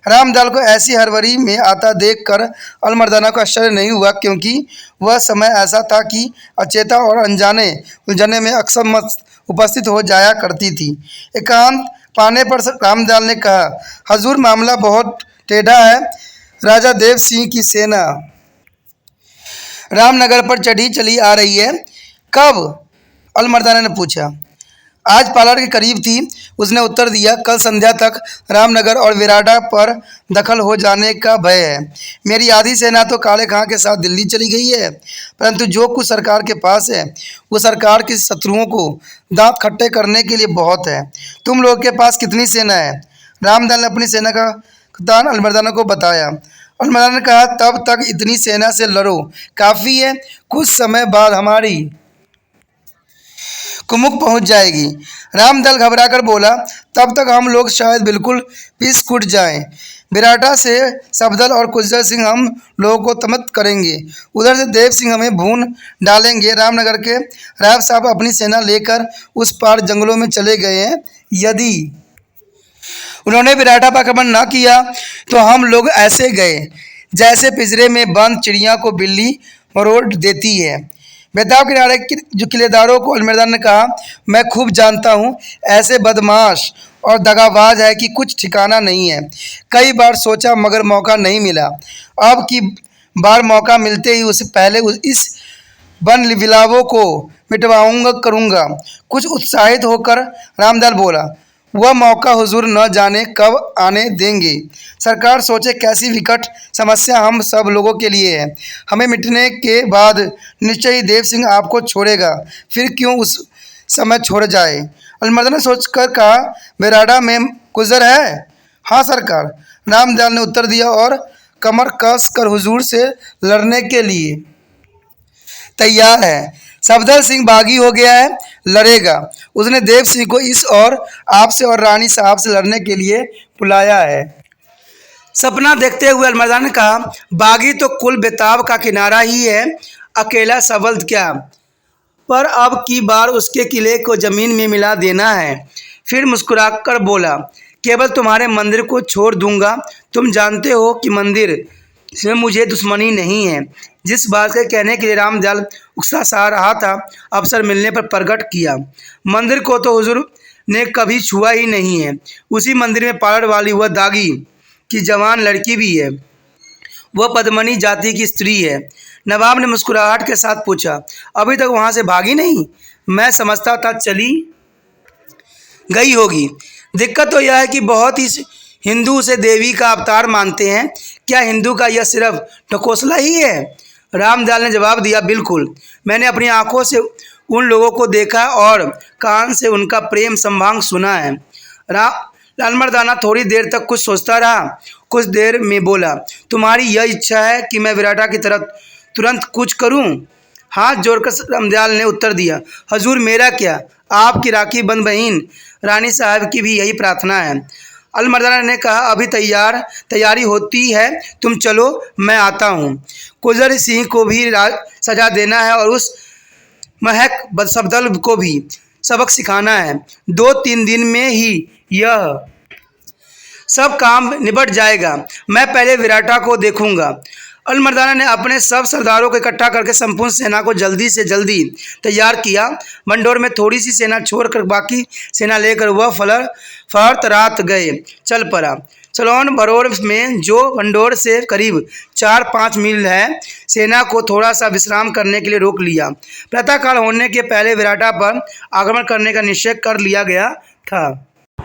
रामदयाल को ऐसी हड़बड़ी में आता देखकर अलिमर्दाना को आश्चर्य नहीं हुआ, क्योंकि वह समय ऐसा था कि अचेता और अनजाने उलझने में अक्सर उपस्थित हो जाया करती थी। एकांत पाने पर रामदयाल ने कहा, हजूर मामला बहुत टेढ़ा है। राजा देव सिंह की सेना रामनगर पर चढ़ी चली आ रही है। कब? अलिमर्दाना ने पूछा। आज पालड़ के करीब थी, उसने उत्तर दिया। कल संध्या तक रामनगर और विराटा पर दखल हो जाने का भय है। मेरी आधी सेना तो काले खां के साथ दिल्ली चली गई है, परंतु जो कुछ सरकार के पास है वो सरकार के शत्रुओं को दांत खट्टे करने के लिए बहुत है। तुम लोग के पास कितनी सेना है? रामदयाल ने अपनी सेना का कप्तान अलिमर्दाना को बताया। अलिमर्दाना ने कहा, तब तक इतनी सेना से लड़ो, काफ़ी है। कुछ समय बाद हमारी कुमुक पहुंच जाएगी। रामदयाल घबराकर बोला, तब तक हम लोग शायद बिल्कुल पीस कुट जाएं। विराटा से सफदर और कुजर सिंह हम लोगों को तमत करेंगे, उधर से देव सिंह हमें भून डालेंगे। रामनगर के राव साहब अपनी सेना लेकर उस पार जंगलों में चले गए हैं। यदि उन्होंने विराटा पर आक्रमण न किया तो हम लोग ऐसे गए जैसे पिंजरे में बंद चिड़िया को बिल्ली मरोड़ देती है। बेताब किनारे जो किलेदारों को अलिमर्दाना ने कहा, मैं खूब जानता हूँ ऐसे बदमाश और दगाबाज है कि कुछ ठिकाना नहीं है। कई बार सोचा मगर मौका नहीं मिला। अब की बार मौका मिलते ही उससे पहले इस वन विलावों को मिटवाऊंगा करूँगा। कुछ उत्साहित होकर रामदयाल बोला, वह मौका हुजूर न जाने कब आने देंगे। सरकार सोचे कैसी विकट समस्या हम सब लोगों के लिए है। हमें मिटने के बाद निश्चय ही देव सिंह आपको छोड़ेगा, फिर क्यों उस समय छोड़ जाए। अलिमर्दाना ने सोचकर कहा, बेराड़ा में गुजर है? हाँ सरकार, रामदयाल ने उत्तर दिया और कमर कस कर हुजूर से लड़ने के लिए तैयार है। सफदर सिंह बागी हो गया है, लड़ेगा। उसने देव सिंह को इस और आपसे और रानी साहब से लड़ने के लिए बुलाया है। सपना देखते हुए अलिमर्दाना ने कहा, बागी तो कुल बेताब का किनारा ही है, अकेला सबल क्या, पर अब की बार उसके किले को जमीन में मिला देना है। फिर मुस्कुराकर बोला, केवल तुम्हारे मंदिर को छोड़ दूंगा। तुम जानते हो कि मंदिर से मुझे दुश्मनी नहीं है। जिस बात के कहने के लिए रामदयाल उकसा सा रहा था, अवसर मिलने पर प्रकट किया। मंदिर को तो हुजूर ने कभी छुआ ही नहीं है। उसी मंदिर में पालड़ वाली वह दागी की जवान लड़की भी है। वह पद्मनी जाति की स्त्री है। नवाब ने मुस्कुराहट के साथ पूछा, अभी तक वहाँ से भागी नहीं? मैं समझता था चली गई होगी। दिक्कत तो यह है कि बहुत ही हिंदू उसे देवी का अवतार मानते हैं। क्या हिंदू का यह सिर्फ ढकोसला ही है? रामदयाल ने जवाब दिया, बिल्कुल। मैंने अपनी आंखों से उन लोगों को देखा और कान से उनका प्रेम संभांग सुना है। अलिमर्दाना थोड़ी देर तक कुछ सोचता रहा। कुछ देर में बोला, तुम्हारी यह इच्छा है कि मैं विराटा की तरफ तुरंत कुछ करूं? हाथ जोड़कर रामदयाल ने उत्तर दिया, हजूर मेरा क्या, आपकी राखी बंद बहन रानी साहब की भी यही प्रार्थना है। अलिमर्दाना ने कहा, अभी तैयारी होती है, तुम चलो मैं आता हूँ। कुजर सिंह को भी सजा देना है और उस महक सफदर को भी सबक सिखाना है। 2-3 दिन में ही यह सब काम निबट जाएगा। मैं पहले विराटा को देखूंगा। अलिमर्दाना ने अपने सब सरदारों को इकट्ठा करके संपूर्ण सेना को जल्दी से जल्दी तैयार किया। मंडोर में थोड़ी सी सेना छोड़कर बाकी सेना लेकर वह फहरत रात गए चल पड़ा। चलौन बरोर में जो मंडोर से करीब 4-5 मील है, सेना को थोड़ा सा विश्राम करने के लिए रोक लिया। प्रातःकाल होने के पहले विराटा पर आक्रमण करने का निश्चय कर लिया गया था।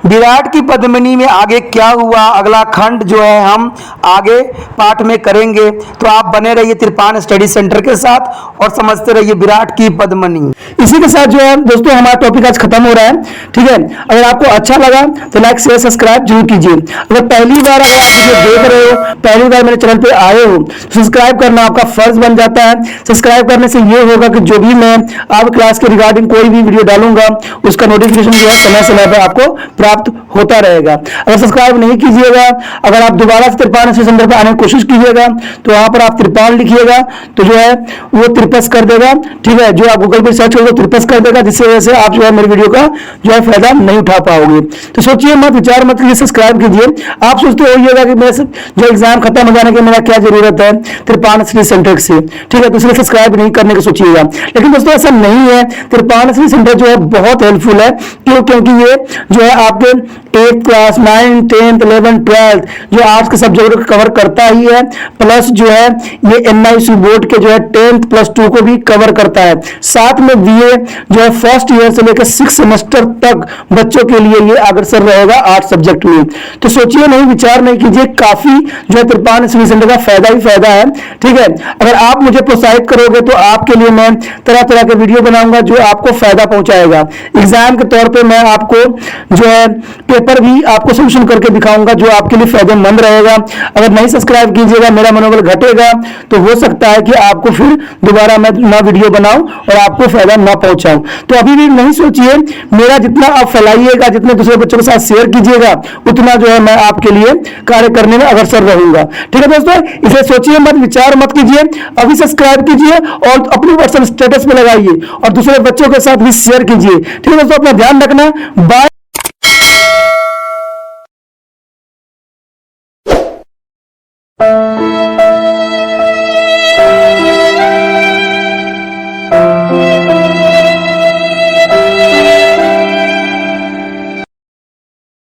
विराट की पद्मिनी में आगे क्या हुआ, अगला खंड जो है हम आगे पाठ में करेंगे। तो आप बने रहिए त्रिपान स्टडी सेंटर के साथ और समझते रहिए विराट की पद्मिनी। इसी के साथ जो है दोस्तों हमारा टॉपिक आज खत्म हो रहा है, ठीक है। अगर आपको अच्छा लगा तो लाइक शेयर सब्सक्राइब जरूर कीजिए। अगर पहली बार अगर आप मुझे देख रहे हो, पहली बार मेरे चैनल पे आए हो, तो सब्सक्राइब करना आपका फर्ज बन जाता है। सब्सक्राइब करने से ये होगा कि जो भी मैं आप क्लास के रिगार्डिंग कोई भी वीडियो डालूंगा उसका नोटिफिकेशन जो है समय समय पर आपको प्राप्त होता रहेगा। अगर सब्सक्राइब नहीं कीजिएगा, अगर आप दोबारा से त्रिपान स्टडी सेंटर पर आने की कोशिश कीजिएगा तो वहां पर आप त्रिपान लिखिएगा तो जो है वो त्रिपस कर देगा, ठीक है। जो आप गूगल पर सर्च करोगे त्रिपस कर देगा, जिससे वजह से आप जो है मेरी वीडियो का जो है फायदा नहीं उठा पाओगे। तो सोचिए मत, विचार मत कीजिए, सब्सक्राइब कीजिए। आप सोचते होइएगा कि मेरे जो एग्जाम खत्म हो जाने के मेरा क्या जरूरत है त्रिपान स्टडी सेंटर से, ठीक है, तो इसलिए सब्सक्राइब नहीं करने की सोचिएगा। लेकिन दोस्तों ऐसा नहीं है, त्रिपान स्टडी सेंटर जो है बहुत हेल्पफुल है। क्यों? क्योंकि ये जो है आपके 8th class 9th 10th 11th 12th जो आर्ट्स के सब्जेक्ट को कवर करता ही है, प्लस जो है ये एनआईसी बोर्ड के जो है 10th प्लस 2 को भी कवर करता है। साथ में बीए जो है फर्स्ट ईयर से लेकर 6 सेमेस्टर तक बच्चों के लिए ये अग्रसर रहेगा आर्ट्स सब्जेक्ट में। तो सोचिए नहीं, विचार नहीं कीजिए, काफी जो है त्रिपान स्टडी सेंटर का फायदा ही फायदा है, ठीक है। अगर आप मुझे प्रोत्साहित करोगे तो आपके लिए मैं तरह तरह के वीडियो बनाऊंगा जो आपको फायदा पहुंचाएगा। एग्जाम के तौर पे मैं आपको जो है पेपर भी आपको सोल्यूशन करके दिखाऊंगा जो आपके लिए फायदेमंद रहेगा। अगर नहीं सब्सक्राइब कीजिएगा, मेरा मनोबल घटेगा, तो हो सकता है कि आपको फिर दोबारा मैं ना वीडियो बनाऊं और आपको फायदा ना पहुंचाऊं। तो अभी भी नहीं सोचिए, मेरा जितना आप फैलाइएगा, जितने दूसरे बच्चों के साथ शेयर कीजिएगा, उतना जो है मैं आपके लिए कार्य करने में अग्रसर रहूंगा, ठीक है दोस्तों। इसे सोचिए मत, विचार मत कीजिए, अभी सब्सक्राइब कीजिए और अपनी व्हाट्सएप स्टेटस पे लगाइए और दूसरे बच्चों के साथ भी शेयर कीजिए, ठीक है दोस्तों। अपना ध्यान रखना, बाय।